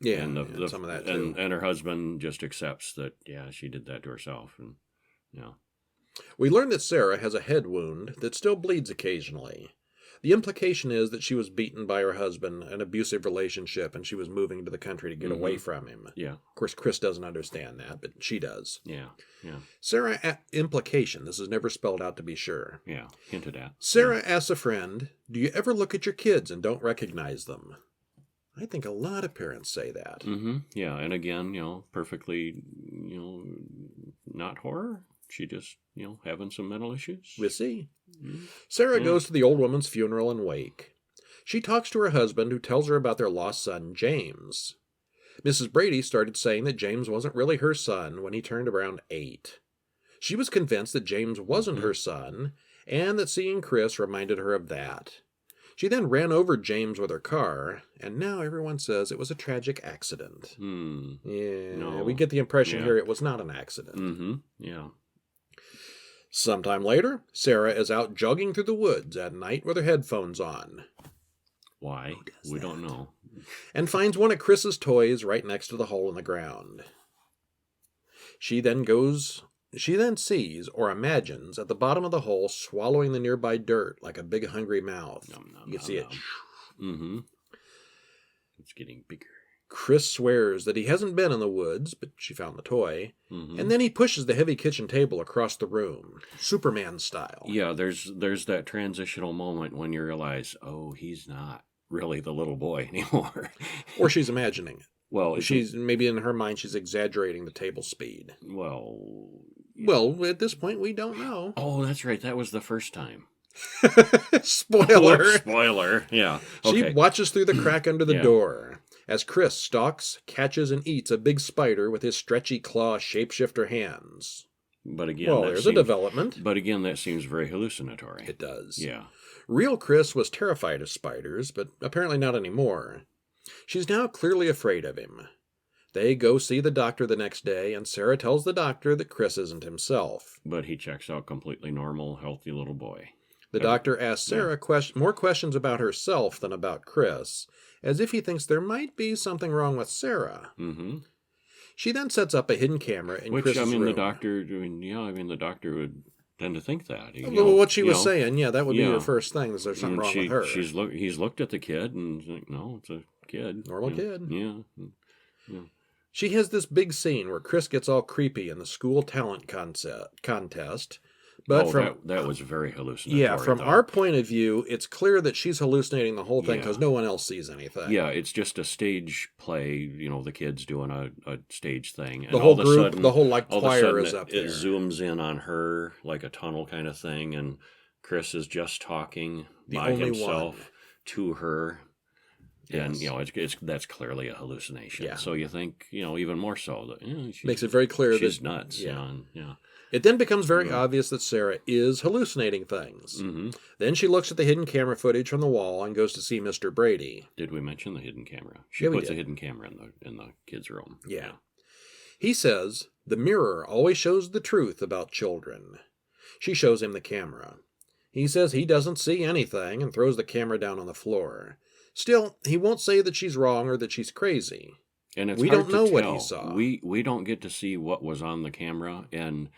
Yeah, and some of that too. And her husband just accepts that, she did that to herself. And we learn that Sarah has a head wound that still bleeds occasionally. The implication is that she was beaten by her husband, an abusive relationship, and she was moving to the country to get away from him. Yeah. Of course, Chris doesn't understand that, but she does. Yeah. Sarah, implication, this is never spelled out to be sure. Yeah, hinted at. Sarah asks a friend, "Do you ever look at your kids and don't recognize them?" I think a lot of parents say that. Mm-hmm. Yeah, and again, perfectly, not horror. she just, having some mental issues? We'll see. Mm. Sarah goes to the old woman's funeral and wake. She talks to her husband, who tells her about their lost son, James. Mrs. Brady started saying that James wasn't really her son when he turned around 8. She was convinced that James wasn't her son, and that seeing Chris reminded her of that. She then ran over James with her car, and now everyone says it was a tragic accident. Yeah, No. we get the impression here it was not an accident. Mm-hmm. Yeah. Sometime later, Sarah is out jogging through the woods at night with her headphones on. Why? We don't know. And finds one of Chris's toys right next to the hole in the ground. She then sees or imagines at the bottom of the hole swallowing the nearby dirt like a big hungry mouth. You can see it. Mm-hmm. It's getting bigger. Chris swears that he hasn't been in the woods, but she found the toy. Mm-hmm. And then he pushes the heavy kitchen table across the room, Superman style. Yeah, there's that transitional moment when you realize, oh, he's not really the little boy anymore. Or she's imagining it. Well, maybe in her mind she's exaggerating the table speed. Well, at this point we don't know. Oh, that's right. That was the first time. Spoiler. Spoiler. Yeah. Okay. She watches through the crack under the door as Chris stalks, catches, and eats a big spider with his stretchy claw shapeshifter hands. But again, there's a development. But again, that seems very hallucinatory. It does. Yeah. Real Chris was terrified of spiders, but apparently not anymore. She's now clearly afraid of him. They go see the doctor the next day, and Sarah tells the doctor that Chris isn't himself. But he checks out completely normal, healthy little boy. The doctor asks Sarah more questions about herself than about Chris, as if he thinks there might be something wrong with Sarah. Mm-hmm. She then sets up a hidden camera in Chris's room. The doctor would tend to think that. What she was saying, that would be her first thing. Is there something wrong with her? He's looked at the kid and like, no, it's a kid. Normal kid. Yeah. She has this big scene where Chris gets all creepy in the school talent contest. But that was very hallucinatory. Yeah, from our point of view, it's clear that she's hallucinating the whole thing because no one else sees anything. Yeah, it's just a stage play. The kids doing a stage thing. And the whole group, the whole choir is up there. It zooms in on her like a tunnel kind of thing, and Chris is just talking by himself to her. Yes. And that's clearly a hallucination. Yeah. So you think even more so that makes it very clear she's nuts. Yeah. It then becomes very obvious that Sarah is hallucinating things. Mm-hmm. Then she looks at the hidden camera footage from the wall and goes to see Mr. Brady. Did we mention the hidden camera? She puts a hidden camera in the kids' room. Yeah. He says, the mirror always shows the truth about children. She shows him the camera. He says he doesn't see anything and throws the camera down on the floor. Still, he won't say that she's wrong or that she's crazy. And we don't know what he saw. We don't get to see what was on the camera, and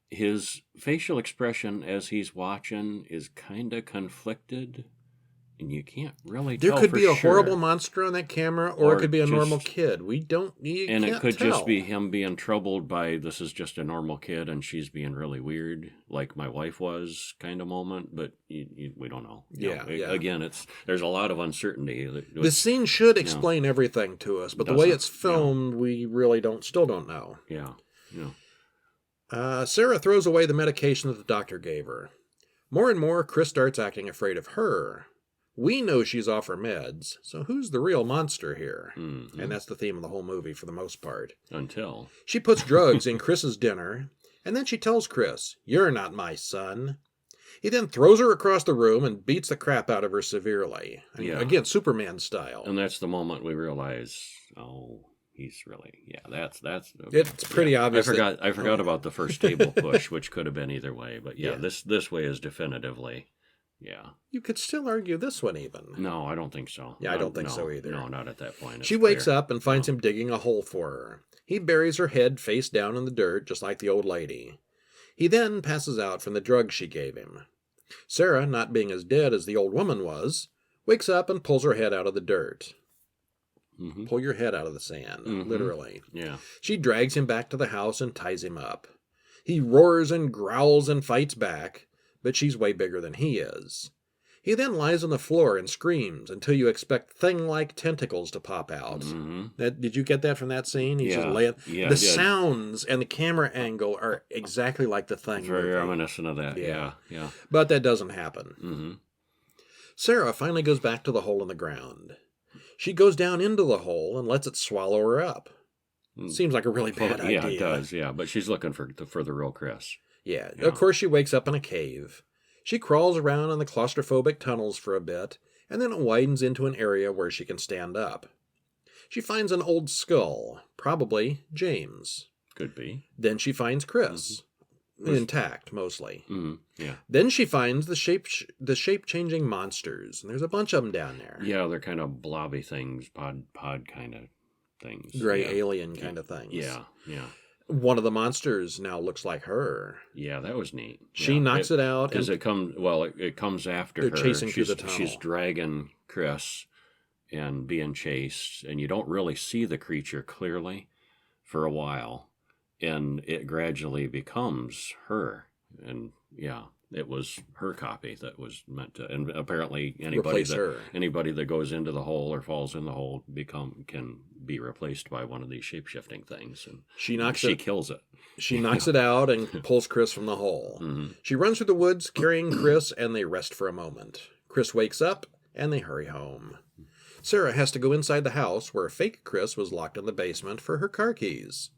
his facial expression as he's watching is kind of conflicted, and you can't really tell. There could be a horrible monster on that camera, or it could be a normal kid. It could just be him being troubled by this is just a normal kid, and she's being really weird, like my wife was, kind of moment. But we don't know. Again, there's a lot of uncertainty. The scene should explain everything to us, but the way it's filmed, we really still don't know. Yeah. Sarah throws away the medication that the doctor gave her. More and more, Chris starts acting afraid of her. We know she's off her meds, so who's the real monster here? Mm-hmm. And that's the theme of the whole movie for the most part. Until she puts drugs in Chris's dinner, and then she tells Chris, "You're not my son." He then throws her across the room and beats the crap out of her severely. Again, Superman style. And that's the moment we realize, he's really, that's it's pretty obvious. I forgot about the first table push, which could have been either way, but this way is definitively, You could still argue this one even. No, I don't think so. I don't think so either. No, not at that point. She wakes up and finds him digging a hole for her. He buries her head face down in the dirt, just like the old lady. He then passes out from the drugs she gave him. Sarah, not being as dead as the old woman was, wakes up and pulls her head out of the dirt. Mm-hmm. Pull your head out of the sand, literally. Yeah. She drags him back to the house and ties him up. He roars and growls and fights back, but she's way bigger than he is. He then lies on the floor and screams until you expect thing-like tentacles to pop out. Did you get that from that scene? He's just laying. The sounds and the camera angle are exactly like the Thing Very movie. reminiscent of that. Yeah. But that doesn't happen. Sarah finally goes back to the hole in the ground. She goes down into the hole and lets it swallow her up. Seems like a really bad idea. Yeah, it does. Yeah, but she's looking for the real Chris. Yeah. Of course she wakes up in a cave. She crawls around in the claustrophobic tunnels for a bit, and then it widens into an area where she can stand up. She finds an old skull, probably James. Could be. Then she finds Chris, intact mostly. Yeah. Then she finds the shape-changing monsters, and there's a bunch of them down there. Yeah, they're kind of blobby things, pod kind of things. Gray alien kind of things. Yeah. One of the monsters now looks like her. Yeah, that was neat. She knocks it out. Because it comes after her. They're chasing through the tunnel. She's dragging Chris and being chased, and you don't really see the creature clearly for a while, and it gradually becomes her. And it was her copy that was meant to, and apparently anybody that goes into the hole or falls in the hole can be replaced by one of these shape-shifting things. And she kills it. She knocks it out and pulls Chris from the hole. She runs through the woods carrying Chris, and they rest for a moment. Chris wakes up, and they hurry home. Sarah has to go inside the house where fake Chris was locked in the basement for her car keys.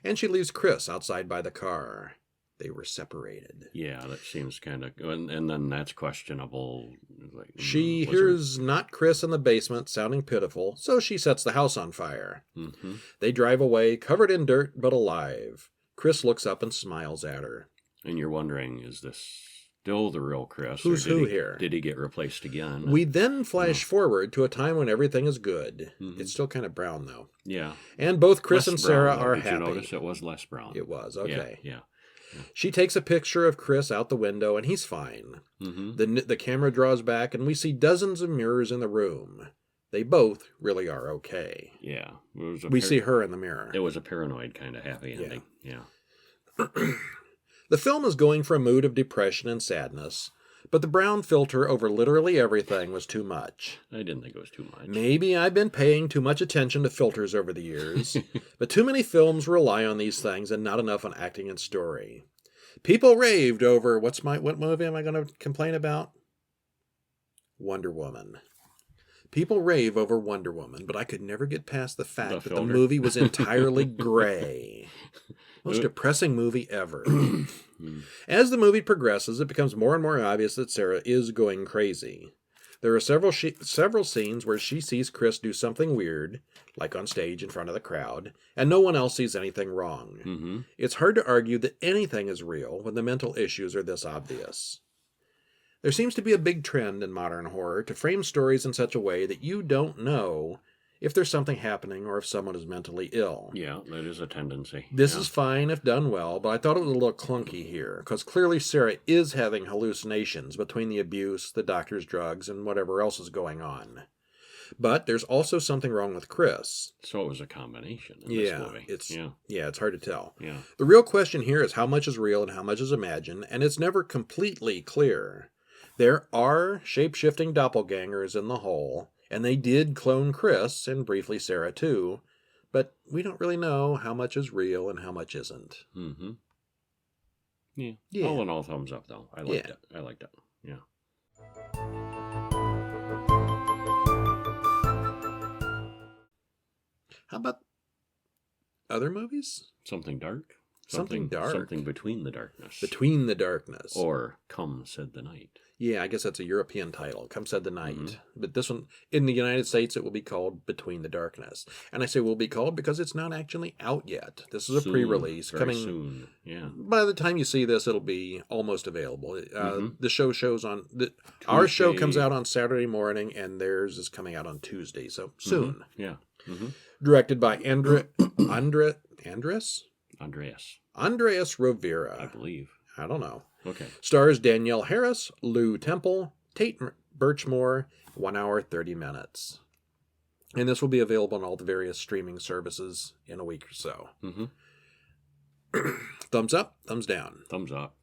And she leaves Chris outside by the car. They were separated. Yeah, that seems kind of... And then that's questionable. She hears not Chris in the basement sounding pitiful, so she sets the house on fire. They drive away, covered in dirt, but alive. Chris looks up and smiles at her. And you're wondering, is this still the real Chris? Who's who here? Did he get replaced again? We then flash forward to a time when everything is good. It's still kind of brown, though. Yeah. And both Chris and Sarah are happy. Did you notice it was less brown? It was, okay. Yeah. She takes a picture of Chris out the window, and he's fine. The camera draws back, and we see dozens of mirrors in the room. They both really are okay. Yeah. We see her in the mirror. It was a paranoid kind of happy ending. Yeah. The film is going for a mood of depression and sadness, but the brown filter over literally everything was too much. I didn't think it was too much. Maybe I've been paying too much attention to filters over the years, but too many films rely on these things and not enough on acting and story. People raved over, what movie am I going to complain about? Wonder Woman. People rave over Wonder Woman, but I could never get past the fact that the movie was entirely gray. Most depressing movie ever. As the movie progresses, it becomes more and more obvious that Sarah is going crazy. There are several scenes where she sees Chris do something weird, like on stage in front of the crowd, and no one else sees anything wrong. It's hard to argue that anything is real when the mental issues are this obvious. There seems to be a big trend in modern horror to frame stories in such a way that you don't know if there's something happening or if someone is mentally ill. Yeah, that is a tendency. This is fine if done well, but I thought it was a little clunky here, because clearly Sarah is having hallucinations between the abuse, the doctor's drugs, and whatever else is going on. But there's also something wrong with Chris. So it was a combination in this movie. It's hard to tell. Yeah. The real question here is how much is real and how much is imagined, and it's never completely clear. There are shape-shifting doppelgangers in the hole, and they did clone Chris, and briefly Sarah too, but we don't really know how much is real and how much isn't. Yeah. All in all, thumbs up, though. I liked it. Yeah. How about other movies? Something dark? Something dark. Something between the darkness. Between the darkness. Or Come Said the Night. Yeah, I guess that's a European title. Come Said the Night. But this one, in the United States, it will be called Between the Darkness. And I say will be called because it's not actually out yet. This is a pre-release. Coming soon, yeah. By the time you see this, it'll be almost available. The show shows on... Our show comes out on Saturday morning, and theirs is coming out on Tuesday, so soon. Yeah. Directed by Andreas Rovira. I believe. I don't know. Okay. Stars Danielle Harris, Lou Temple, Tate Birchmore, 1 hour, 30 minutes. And this will be available on all the various streaming services in a week or so. Thumbs up, thumbs down. Thumbs up.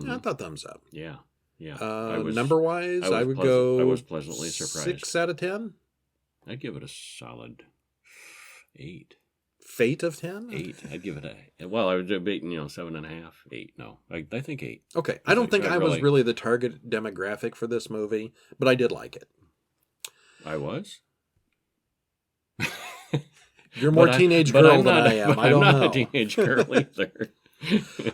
I thought thumbs up. Yeah. Yeah. Number-wise, I would go... I was pleasantly surprised. 6 out of 10? I'd give it a solid 8. Fate of 10? 8. I'd give it I would debate, 7.5, 8. No, I think 8. Okay. I don't think I was really the target demographic for this movie, but I did like it. I was? You're more teenage girl than I am. I don't know. I'm not a teenage girl either.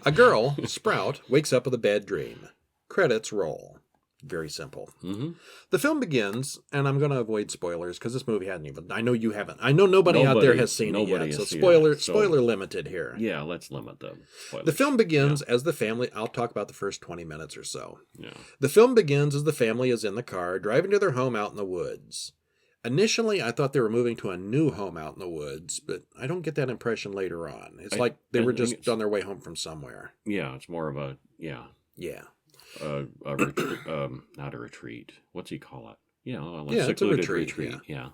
A girl, Sprout, wakes up with a bad dream. Credits roll. Very simple. Mm-hmm. The film begins, and I'm going to avoid spoilers because this movie hadn't even... I know you haven't. I know nobody out there has seen it yet, so spoiler limited here. Yeah, let's limit them. Spoilers. The film begins as the family... I'll talk about the first 20 minutes or so. Yeah. The film begins as the family is in the car, driving to their home out in the woods. Initially, I thought they were moving to a new home out in the woods, but I don't get that impression later on. It's like they were just on their way home from somewhere. Yeah, it's more of a... Yeah. Yeah. Not a retreat. What's he call it? It's a retreat. Yeah.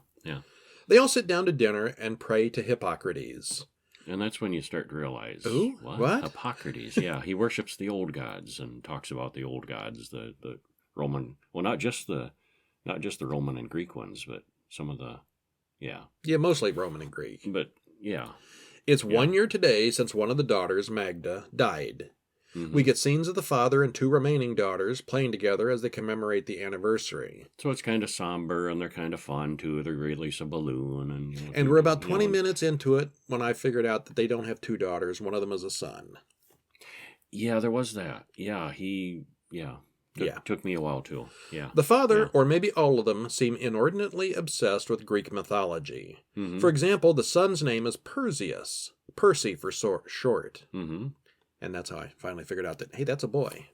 They all sit down to dinner and pray to Hippocrates. And that's when you start to realize... Ooh, what? Hippocrates, yeah. He worships the old gods and talks about the old gods, the Roman... Well, not just the Roman and Greek ones, but some of the... Yeah. Yeah, mostly Roman and Greek. But, yeah. It's 1 year today since one of the daughters, Magda, died. Mm-hmm. We get scenes of the father and 2 remaining daughters playing together as they commemorate the anniversary. So it's kind of somber, and they're kind of fun, too. They release a balloon. And we're about 20 minutes into it when I figured out that they don't have 2 daughters. One of them is a son. Yeah, there was that. Yeah, took me a while, too. Yeah. The father, or maybe all of them, seem inordinately obsessed with Greek mythology. Mm-hmm. For example, the son's name is Perseus. Percy for short. Mm-hmm. And that's how I finally figured out that, hey, that's a boy.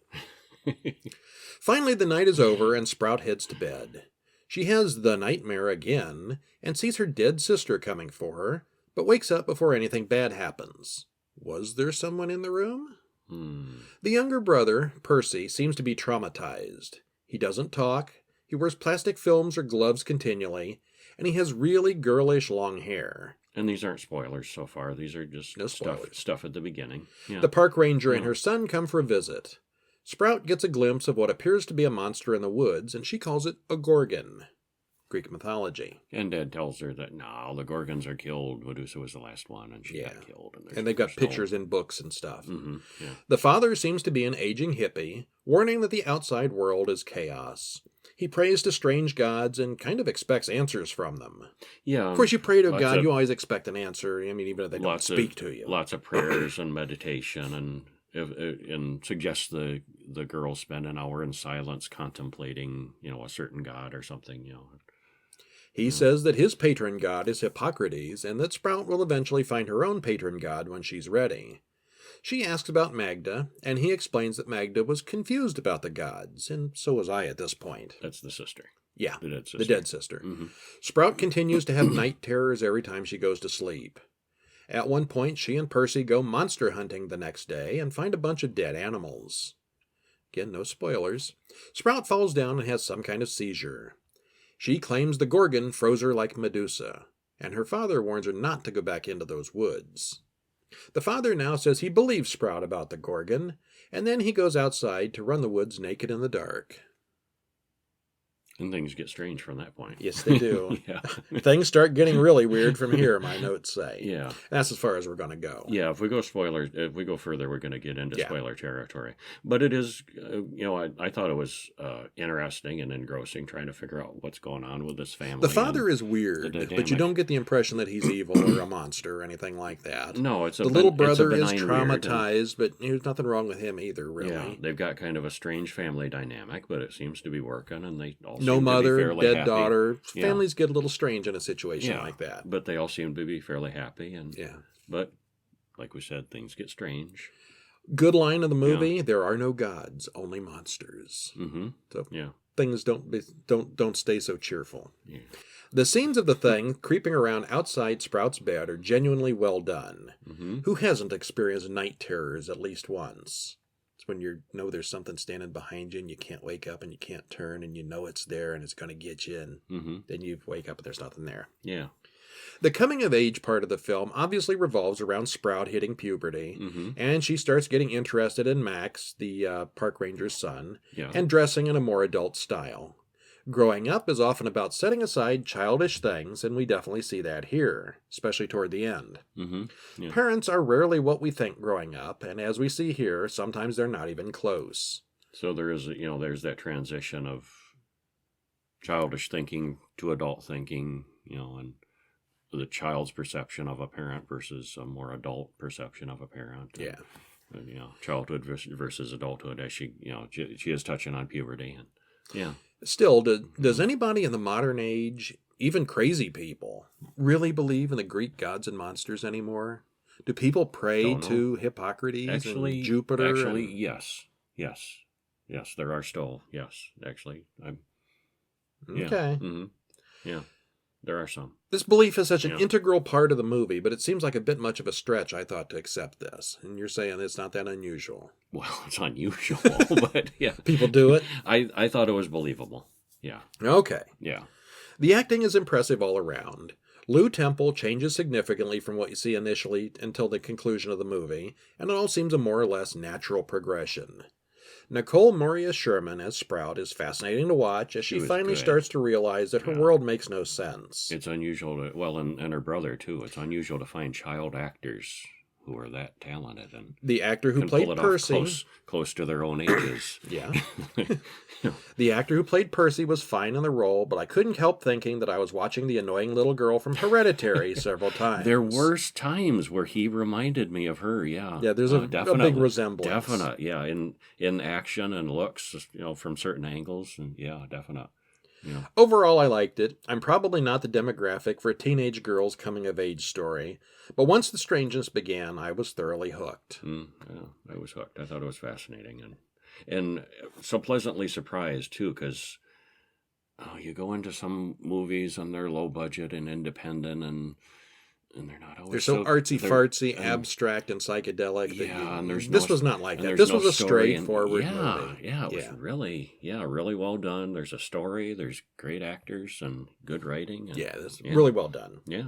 Finally, the night is over and Sprout heads to bed. She has the nightmare again and sees her dead sister coming for her, but wakes up before anything bad happens. Was there someone in the room? The younger brother, Percy, seems to be traumatized. He doesn't talk, he wears plastic films or gloves continually, and he has really girlish long hair. And these aren't spoilers so far. These are just stuff at the beginning. Yeah. The park ranger and her son come for a visit. Sprout gets a glimpse of what appears to be a monster in the woods, and she calls it a gorgon. Greek mythology. And Dad tells her that, no, the gorgons are killed. Medusa was the last one, and she got killed. And they've got pictures in books and stuff. Mm-hmm. Yeah. The father seems to be an aging hippie, warning that the outside world is chaos. He prays to strange gods and kind of expects answers from them. Yeah. Of course, you pray to a god, you always expect an answer. I mean, even if they don't speak to you. Lots of prayers and meditation, and suggests the girl spend an hour in silence contemplating, a certain god or something, He says that his patron god is Hippocrates, and that Sprout will eventually find her own patron god when she's ready. She asks about Magda, and he explains that Magda was confused about the gods, and so was I at this point. That's the sister. Yeah, the dead sister. The dead sister. Mm-hmm. Sprout continues to have night terrors every time she goes to sleep. At one point, she and Percy go monster hunting the next day and find a bunch of dead animals. Again, no spoilers. Sprout falls down and has some kind of seizure. She claims the gorgon froze her like Medusa, and her father warns her not to go back into those woods. The father now says he believes Sprout about the gorgon, and then he goes outside to run the woods naked in the dark. And things get strange from that point. Yes, they do. Yeah. Things start getting really weird from here, my notes say. Yeah. That's as far as we're going to go. Yeah, if we go further, we're going to get into spoiler territory. But it is, I thought it was interesting and engrossing trying to figure out what's going on with this family. The father is weird, but you don't get the impression that he's evil or a monster or anything like that. No, the little brother is traumatized, but there's nothing wrong with him either, really. Yeah, they've got kind of a strange family dynamic, but it seems to be working, and they all no mother, dead happy. Daughter. Families get a little strange in a situation like that. But they all seem to be fairly happy. And yeah. But, like we said, things get strange. Good line of the movie, there are no gods, only monsters. Mm-hmm. So yeah. Things don't stay so cheerful. Yeah. The scenes of the thing creeping around outside Sprout's bed are genuinely well done. Mm-hmm. Who hasn't experienced night terrors at least once? When you know there's something standing behind you and you can't wake up and you can't turn and you know it's there and it's going to get you, and then you wake up and there's nothing there. Yeah. The coming-of-age part of the film obviously revolves around Sprout hitting puberty, and she starts getting interested in Max, the park ranger's son, and dressing in a more adult style. Growing up is often about setting aside childish things, and we definitely see that here, especially toward the end. Parents are rarely what we think growing up, and as we see here, sometimes they're not even close. So there is, there's that transition of childish thinking to adult thinking, and the child's perception of a parent versus a more adult perception of a parent. And, childhood versus adulthood, as she is touching on puberty. And Still, does anybody in the modern age, even crazy people, really believe in the Greek gods and monsters anymore? Do people pray to Hippocrates and Jupiter? Actually, yes. Yes, there are still, actually. Okay. Yeah, there are some. This belief is such an integral part of the movie, but it seems like a bit much of a stretch, I thought, to accept this. And you're saying it's not that unusual. Well, it's unusual, but yeah. People do it? I thought it was believable. Yeah. Okay. Yeah. The acting is impressive all around. Lou Temple changes significantly from what you see initially until the conclusion of the movie, and it all seems a more or less natural progression. Nicole Maria Sherman as Sprout is fascinating to watch as she finally starts to realize that her world makes no sense. It's unusual and her brother too. It's unusual to find child actors who are that talented and the actor who played Percy close to their own ages. The actor who played Percy was fine in the role, but I couldn't help thinking that I was watching the annoying little girl from Hereditary several times. There were times where he reminded me of her. Yeah, there's a big resemblance. Definite, in action and looks, from certain angles, and definite. Yeah. Overall, I liked it. I'm probably not the demographic for a teenage girl's coming-of-age story, but once the strangeness began, I was thoroughly hooked. I was hooked. I thought it was fascinating and so pleasantly surprised, too, because you go into some movies and they're low budget and independent and they're not always. They're so artsy-fartsy, abstract, and psychedelic. And this was not like that. This was a straightforward movie. Yeah, it was really well done. There's a story. There's great actors and good writing. And, really well done. Yeah.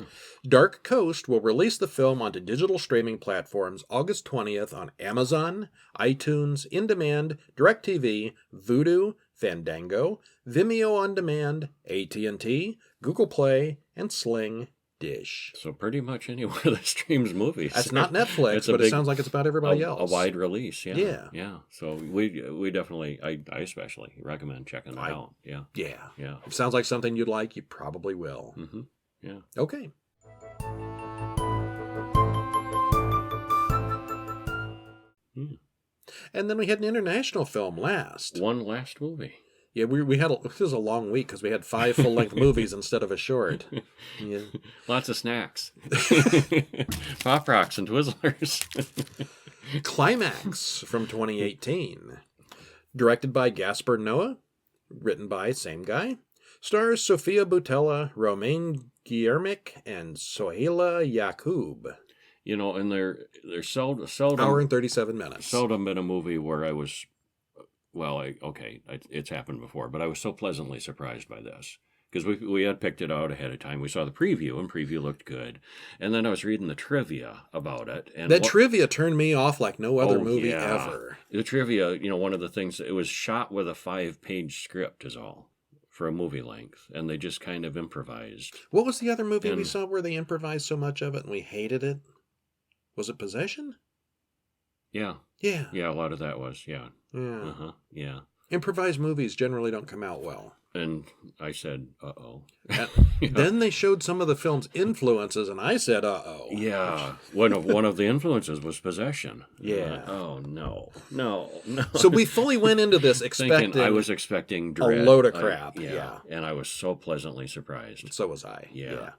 Dark Coast will release the film onto digital streaming platforms August 20th on Amazon, iTunes, In Demand, DirecTV, Vudu, Fandango, Vimeo On Demand, AT&T, Google Play, and Sling Dish. So pretty much anywhere that streams movies. That's not Netflix, but it sounds like it's about everybody else. A wide release, yeah. So we definitely, I especially recommend checking that out. Yeah. If it sounds like something you'd like, you probably will. Yeah. Okay. And then we had an international film last. One last movie. Yeah, we had this was a long week because we had 5 full-length movies instead of a short. Yeah. Lots of snacks. Pop Rocks and Twizzlers. Climax from 2018. Directed by Gaspar Noé. Written by same guy. Stars Sofia Boutella, Romain Guillermic, and Sohaila Yacoub. And they're seldom... Hour and 37 minutes. Seldom been a movie where I was... it's happened before, but I was so pleasantly surprised by this. Because we had picked it out ahead of time. We saw the preview, and preview looked good. And then I was reading the trivia about it. And trivia turned me off like no other movie ever. The trivia, one of the things, it was shot with a 5-page script is all, for a movie length. And they just kind of improvised. What was the other movie we saw where they improvised so much of it and we hated it? Was it Possession? Yeah. Yeah. Yeah, a lot of that was, yeah. Yeah. Yeah. Improvised movies generally don't come out well. And I said, uh-oh. Then they showed some of the film's influences, and I said, uh-oh. Yeah. One of the influences was Possession. Yeah. Oh, no. So we fully went into this expecting... I was expecting dread. A load of crap. Yeah. And I was so pleasantly surprised. So was I. Yeah.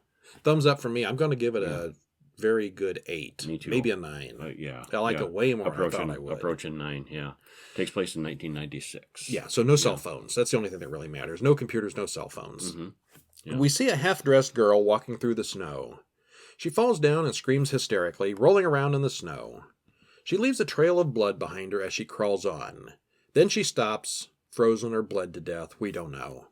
Thumbs up for me. I'm going to give it a very good 8. Me too. Maybe a 9. Yeah. I liked it way more than I thought I would. Approaching 9, yeah. Takes place in 1996. Yeah, so no cell phones. That's the only thing that really matters. No computers, no cell phones. Mm-hmm. Yeah. We see a half-dressed girl walking through the snow. She falls down and screams hysterically, rolling around in the snow. She leaves a trail of blood behind her as she crawls on. Then she stops, frozen or bled to death, we don't know.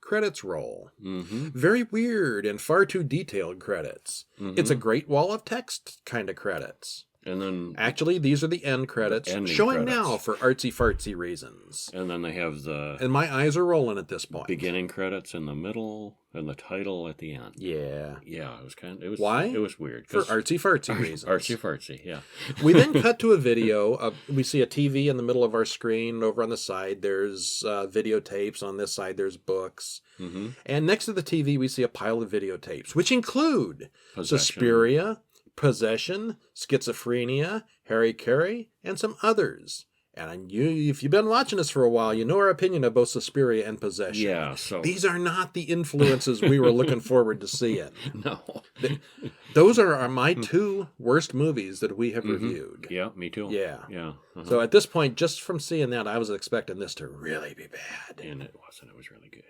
credits roll. Mm-hmm. Very weird and far too detailed credits. Mm-hmm. It's a great wall of text kind of credits. And then Actually, these are the end credits, showing now for artsy-fartsy reasons. And then they have the... And my eyes are rolling at this point. Beginning credits in the middle and the title at the end. Yeah. Yeah, it was kind of... Why? It was weird. For artsy-fartsy reasons. Artsy-fartsy, yeah. We then cut to a video. We see a TV in the middle of our screen. Over on the side, there's videotapes. On this side, there's books. Mm-hmm. And next to the TV, we see a pile of videotapes, which include Possession. Suspiria, Possession, Schizophrenia, Harry Carey, and some others. And if you've been watching us for a while, you know our opinion of both Suspiria and Possession. Yeah, so... These are not the influences we were looking forward to seeing. No. Those are my two worst movies that we have reviewed. Yeah, me too. Yeah. Yeah. Uh-huh. So at this point, just from seeing that, I was expecting this to really be bad. And it wasn't. It was really good.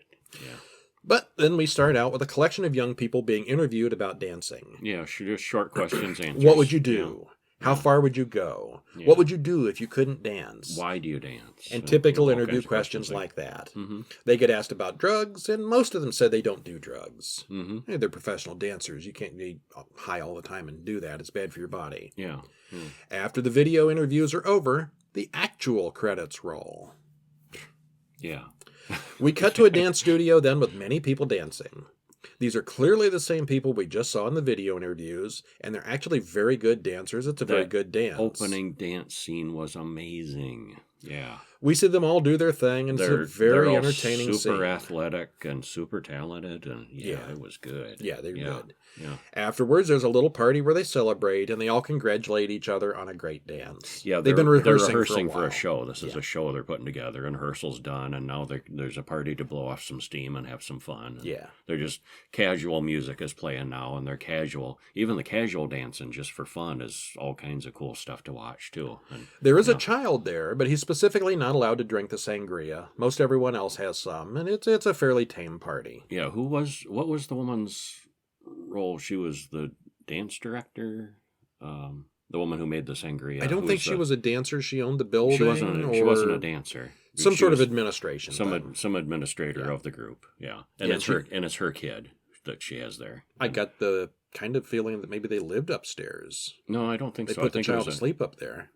Yeah. But then we start out with a collection of young people being interviewed about dancing. Yeah, just short questions, answers. What would you do? Yeah. How far would you go? Yeah. What would you do if you couldn't dance? Why do you dance? And typical all interview kinds of questions like that. Mm-hmm. They get asked about drugs, and most of them said they don't do drugs. Mm-hmm. Hey, they're professional dancers. You can't be high all the time and do that. It's bad for your body. Yeah. Mm. After the video interviews are over, the actual credits roll. Yeah. We cut to a dance studio then with many people dancing. These are clearly the same people we just saw in the video interviews, and they're actually very good dancers. It's a very good dance. Opening dance scene was amazing. Yeah. We see them all do their thing, and it's a very entertaining scene. Super athletic and super talented, and it was good. Yeah, they're good. Yeah. Afterwards, there's a little party where they celebrate, and they all congratulate each other on a great dance. Yeah, they've been rehearsing for a show. This is a show they're putting together, and rehearsal's done, and now there's a party to blow off some steam and have some fun. Yeah. They're just casual music is playing now, and they're casual. Even the casual dancing just for fun is all kinds of cool stuff to watch, too. And, there is a child there, but he's specifically not allowed to drink the sangria. Most everyone else has some, and it's a fairly tame party. Yeah, what was the woman's role? She was the dance director, the woman who made the sangria. I don't think she was a dancer. She owned the building. She wasn't a dancer. Some sort of administration. Some administrator of the group. Yeah, and it's her kid that she has there. I got the kind of feeling that maybe they lived upstairs. No, I don't think so. They put the child to sleep up there.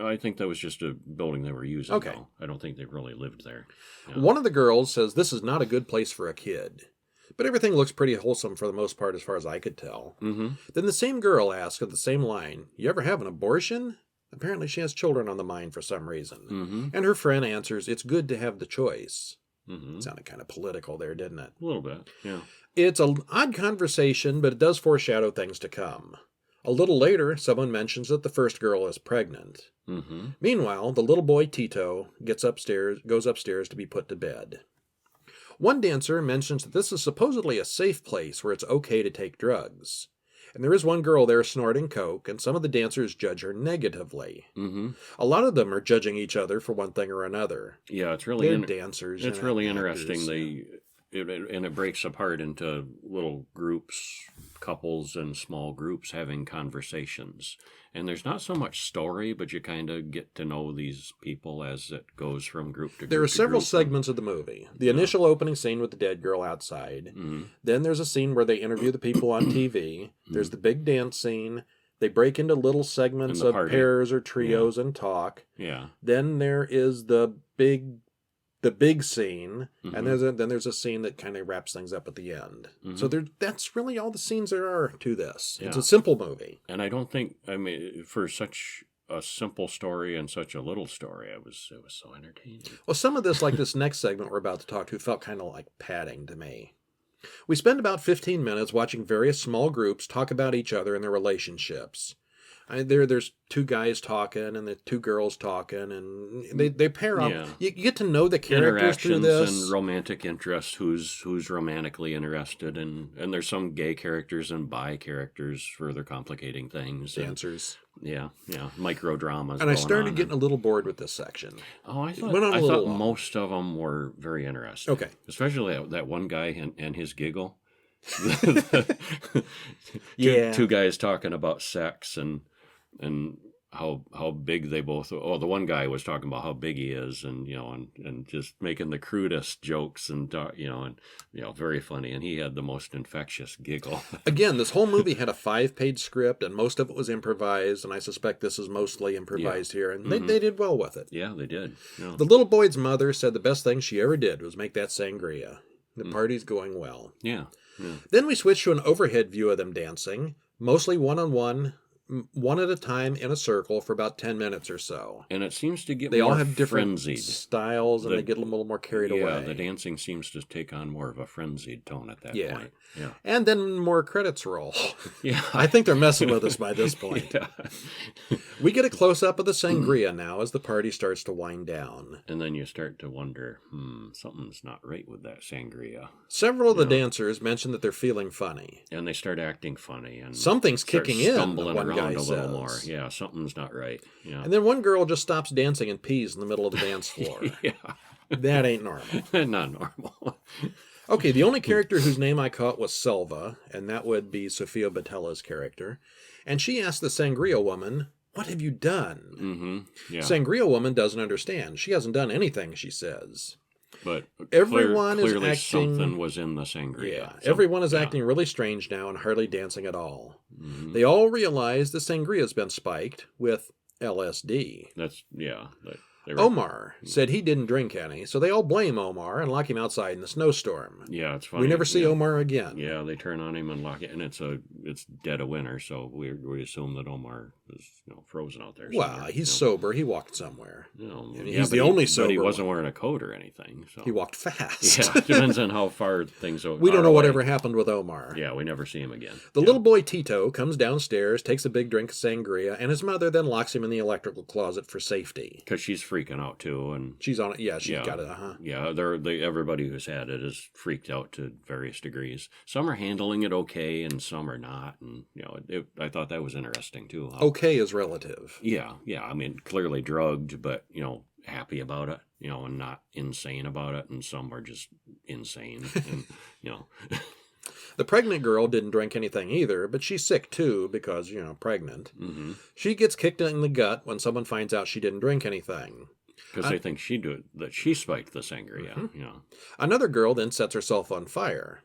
I think that was just a building they were using. Okay. Though. I don't think they really lived there. Yeah. One of the girls says this is not a good place for a kid. But everything looks pretty wholesome for the most part as far as I could tell. Mm-hmm. Then the same girl asks at the same line, "You ever have an abortion?" Apparently she has children on the mind for some reason. Mm-hmm. And her friend answers, "It's good to have the choice." Mm-hmm. It sounded kind of political there, didn't it? A little bit, yeah. It's an odd conversation, but it does foreshadow things to come. A little later, someone mentions that the first girl is pregnant. Mm-hmm. Meanwhile, the little boy Tito goes upstairs to be put to bed. One dancer mentions that this is supposedly a safe place where it's okay to take drugs. And there is one girl there snorting coke, and some of the dancers judge her negatively. Mm-hmm. A lot of them are judging each other for one thing or another. Yeah, it's really dancers. It's really interesting. It breaks apart into little groups, couples, and small groups having conversations. And there's not so much story, but you kind of get to know these people as it goes from group to group. There are several segments of the movie. The initial opening scene with the dead girl outside. Mm-hmm. Then there's a scene where they interview the people on TV. There's the big dance scene. They break into little segments of pairs or trios and talk. Yeah. Then there is the big scene, and then there's a scene that kind of wraps things up at the end. Mm-hmm. So that's really all the scenes there are to this. Yeah. It's a simple movie. And I don't think, for such a simple story and such a little story, it was so entertaining. Well, some of this, like this next segment we're about to talk to, felt kind of like padding to me. We spend about 15 minutes watching various small groups talk about each other and their relationships. There's two guys talking and the two girls talking, and they pair up. Yeah. You get to know the characters through this. And romantic interest, who's romantically interested, and there's some gay characters and bi characters further complicating things. Dancers. Yeah, micro dramas. And I started getting a little bored with this section. Oh, I thought most of them were very interesting. Okay. Especially that one guy and his giggle. Two guys talking about sex and how big they both. Oh, the one guy was talking about how big he is, and and just making the crudest jokes, and very funny. And he had the most infectious giggle. Again, this whole movie had a 5-page script, and most of it was improvised. And I suspect this is mostly improvised here, and they did well with it. Yeah, they did. Yeah. The little boy's mother said the best thing she ever did was make that sangria. The party's going well. Yeah. Yeah. Then we switch to an overhead view of them dancing, mostly one-on-one, one at a time in a circle for about 10 minutes or so. And it seems to get they more all have different frenzied. styles, and they get a little more carried away. Yeah, the dancing seems to take on more of a frenzied tone at that point. Yeah. And then more credits roll. Yeah. I think they're messing with us by this point. Yeah. We get a close-up of the sangria now as the party starts to wind down. And then you start to wonder, something's not right with that sangria. Several of the dancers mention that they're feeling funny. And they start acting funny. And something's kicking in, stumbling one around guy a little says. more. Yeah, something's not right. Yeah. And then one girl just stops dancing and pees in the middle of the dance floor. Yeah. That ain't normal. Not normal. Okay, the only character whose name I caught was Selva, and that would be Sofia Boutella's character. And she asked the Sangria woman, "What have you done?" Mm-hmm. Yeah. Sangria woman doesn't understand. She hasn't done anything, she says. But everyone is clearly acting. something was in the sangria. Yeah, everyone is acting really strange now and hardly dancing at all. Mm-hmm. They all realize the sangria's been spiked with LSD. Omar said he didn't drink any, so they all blame Omar and lock him outside in the snowstorm. Yeah, it's funny. We never see Omar again. Yeah, they turn on him and lock it, and it's dead of winter, so we assume that Omar is frozen out there. Well, he's sober. He walked somewhere. He's the only sober. But he wasn't wearing a coat or anything. So he walked fast. Yeah, depends on how far things. We don't know whatever happened with Omar. Yeah, we never see him again. The little boy Tito comes downstairs, takes a big drink of sangria, and his mother then locks him in the electrical closet for safety. Because she's freaking out too, and she's on it. Yeah, she's got it. Yeah, everybody who's had it is freaked out to various degrees. Some are handling it okay, and some are not. And I thought that was interesting too. Okay is relative. Yeah. I mean, clearly drugged, but happy about it, and not insane about it. And some are just insane, and The pregnant girl didn't drink anything either, but she's sick too because, pregnant. Mm-hmm. She gets kicked in the gut when someone finds out she didn't drink anything. Because they think that she spiked the sangria. Mm-hmm. Another girl then sets herself on fire.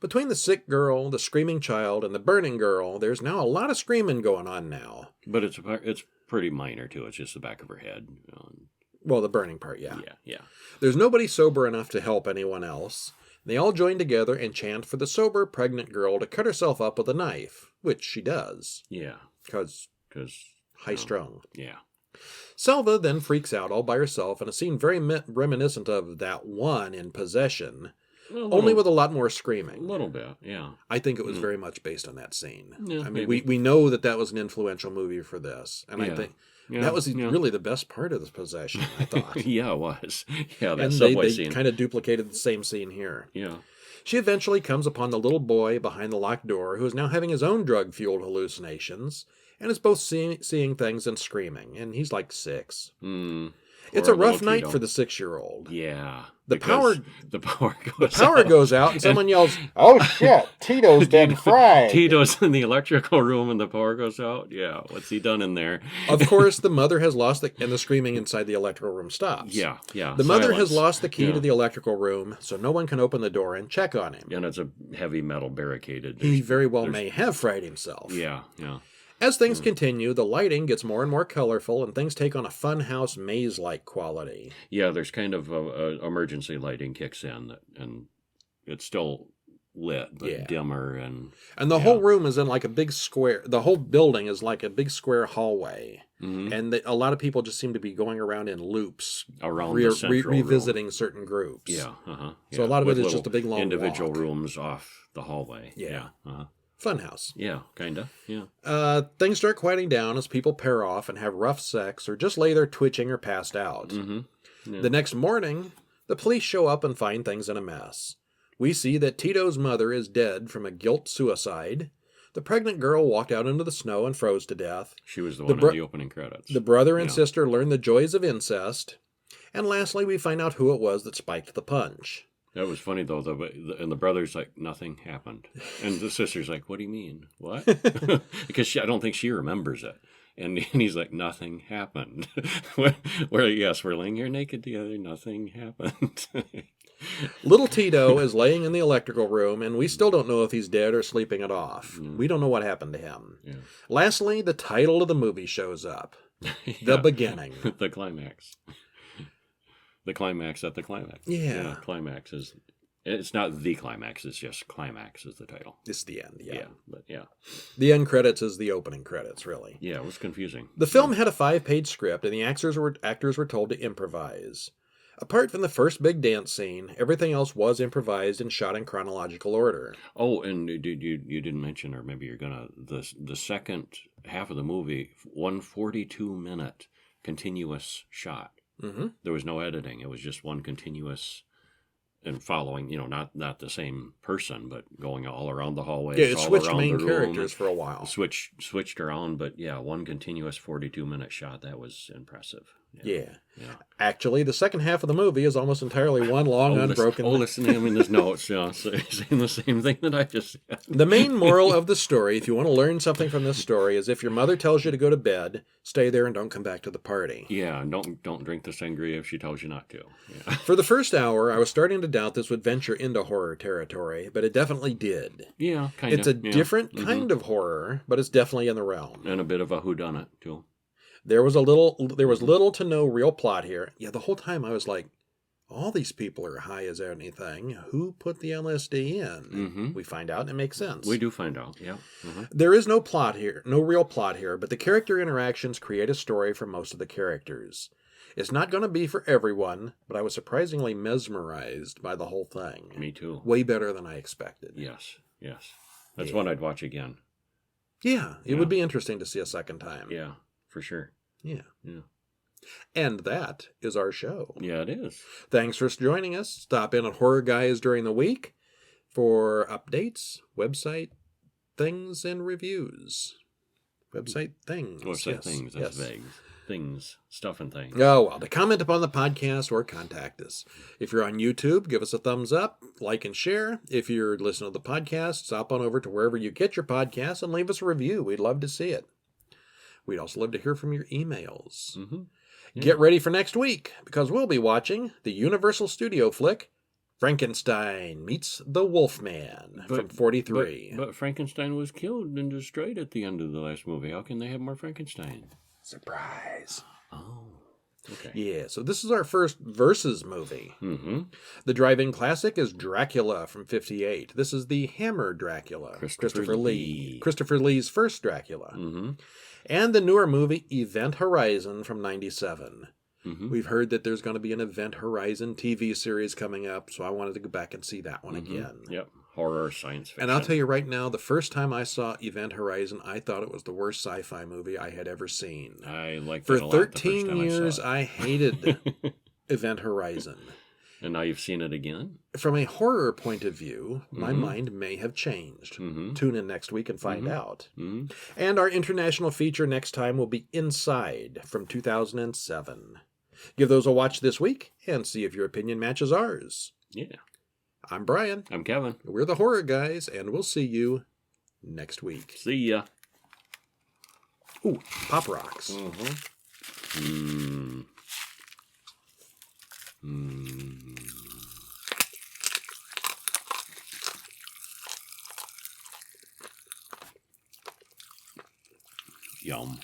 Between the sick girl, the screaming child, and the burning girl, there's now a lot of screaming going on now. But it's pretty minor too. It's just the back of her head. Well, the burning part, yeah. Yeah. There's nobody sober enough to help anyone else. They all join together and chant for the sober, pregnant girl to cut herself up with a knife, which she does. Yeah. Because high-strung. Yeah. Selva then freaks out all by herself in a scene very reminiscent of that one in Possession, only with a lot more screaming. A little bit, yeah. I think it was very much based on that scene. Yeah, I mean, we know that was an influential movie for this, and I think that was really the best part of this Possession, I thought. Yeah, it was. Yeah, that and subway they scene. kind of duplicated the same scene here. Yeah. She eventually comes upon the little boy behind the locked door who is now having his own drug-fueled hallucinations and is both seeing things and screaming, and he's like 6. It's a rough night for the 6-year-old. Yeah. The power goes goes out, and someone yells, "Oh shit, Tito's dead fried." Tito's in the electrical room and the power goes out. Yeah, what's he done in there? Of course, the mother has lost and the screaming inside the electrical room stops. Yeah. The mother has lost the key to the electrical room, so no one can open the door and check on him. And it's a heavy metal barricaded. He very well may have fried himself. Yeah. As things continue, the lighting gets more and more colorful, and things take on a funhouse maze-like quality. Yeah, there's kind of emergency lighting kicks in, and it's still lit, but dimmer. And the whole room is in like a big square. The whole building is like a big square hallway. Mm-hmm. And a lot of people just seem to be going around in loops. Around the central revisiting room. certain groups. Yeah. So a lot of it is just a big long individual walk. Rooms off the hallway. Yeah. Funhouse. Yeah, kind of. Yeah. Things start quieting down as people pair off and have rough sex or just lay there twitching or passed out. Mm-hmm. Yeah. The next morning, the police show up and find things in a mess. We see that Tito's mother is dead from a guilt suicide. The pregnant girl walked out into the snow and froze to death. She was the one in the opening credits. The brother and sister learn the joys of incest. And lastly, we find out who it was that spiked the punch. That was funny, though. And the brother's like, nothing happened. And the sister's like, what do you mean? What? Because I don't think she remembers it. And he's like, nothing happened. Where, yes, we're laying here naked together. Nothing happened. Little Tito is laying in the electrical room, and we still don't know if he's dead or sleeping it off. We don't know what happened to him. Yeah. Lastly, the title of the movie shows up. The beginning. The climax. The climax at the climax. Yeah. Climax is... It's not the climax, it's just climax is the title. It's the end, yeah. But yeah. The end credits is the opening credits, really. Yeah, it was confusing. The film had a 5-page script, and the actors were told to improvise. Apart from the first big dance scene, everything else was improvised and shot in chronological order. Oh, and you didn't mention, or maybe you're gonna, the second half of the movie, 142-minute continuous shot. Mm-hmm. There was no editing. It was just one continuous... And following, not the same person, but going all around the hallways. Yeah, it all switched around main the characters for a while. Switched around, but yeah, one continuous 42-minute shot. That was impressive. Yeah. Actually, the second half of the movie is almost entirely one long, unbroken... Listen, I mean, there's notes, saying the same thing that I just said. The main moral of the story, if you want to learn something from this story, is if your mother tells you to go to bed, stay there and don't come back to the party. Yeah, and don't drink the sangria if she tells you not to. Yeah. For the first hour, I was starting to doubt this would venture into horror territory, but it definitely did. Yeah, kind of. It's a different kind of horror, but it's definitely in the realm. And a bit of a whodunit, too. There was little to no real plot here. Yeah, the whole time I was like, all these people are high as anything. Who put the LSD in? Mm-hmm. We find out and it makes sense. We do find out, yeah. Mm-hmm. There is no plot here, no real plot here, but the character interactions create a story for most of the characters. It's not going to be for everyone, but I was surprisingly mesmerized by the whole thing. Me too. Way better than I expected. Yes. That's one I'd watch again. Yeah, it would be interesting to see a second time. Yeah, for sure. Yeah. And that is our show. Yeah, it is. Thanks for joining us. Stop in at Horror Guys during the week for updates, website things, and reviews. Website things. Website things. That's vague. Things, stuff and things. Oh, well, to comment upon the podcast or contact us. If you're on YouTube, give us a thumbs up, like and share. If you're listening to the podcast, stop on over to wherever you get your podcasts and leave us a review. We'd love to see it. We'd also love to hear from your emails. Mm-hmm. Yeah. Get ready for next week, because we'll be watching the Universal Studio flick, Frankenstein Meets the Wolfman from 1943. But Frankenstein was killed and destroyed at the end of the last movie. How can they have more Frankenstein? Surprise. Oh, okay. Yeah, so this is our first Versus movie. Mm-hmm. The drive-in classic is Dracula from 1958. This is the Hammer Dracula, Christopher Lee. Christopher Lee's first Dracula. Mm-hmm. And the newer movie Event Horizon from 1997. Mm-hmm. We've heard that there's going to be an Event Horizon TV series coming up, so I wanted to go back and see that one again. Yep, horror, science fiction. And I'll tell you right now, the first time I saw Event Horizon, I thought it was the worst sci-fi movie I had ever seen. I liked it a lot. For 13 years, I hated Event Horizon. And now you've seen it again? From a horror point of view, my mind may have changed. Tune in next week and find out. And our international feature next time will be Inside from 2007. Give those a watch this week and see if your opinion matches ours. Yeah. I'm Brian. I'm Kevin. We're the Horror Guys, and we'll see you next week. See ya. Ooh, Pop Rocks. Yum.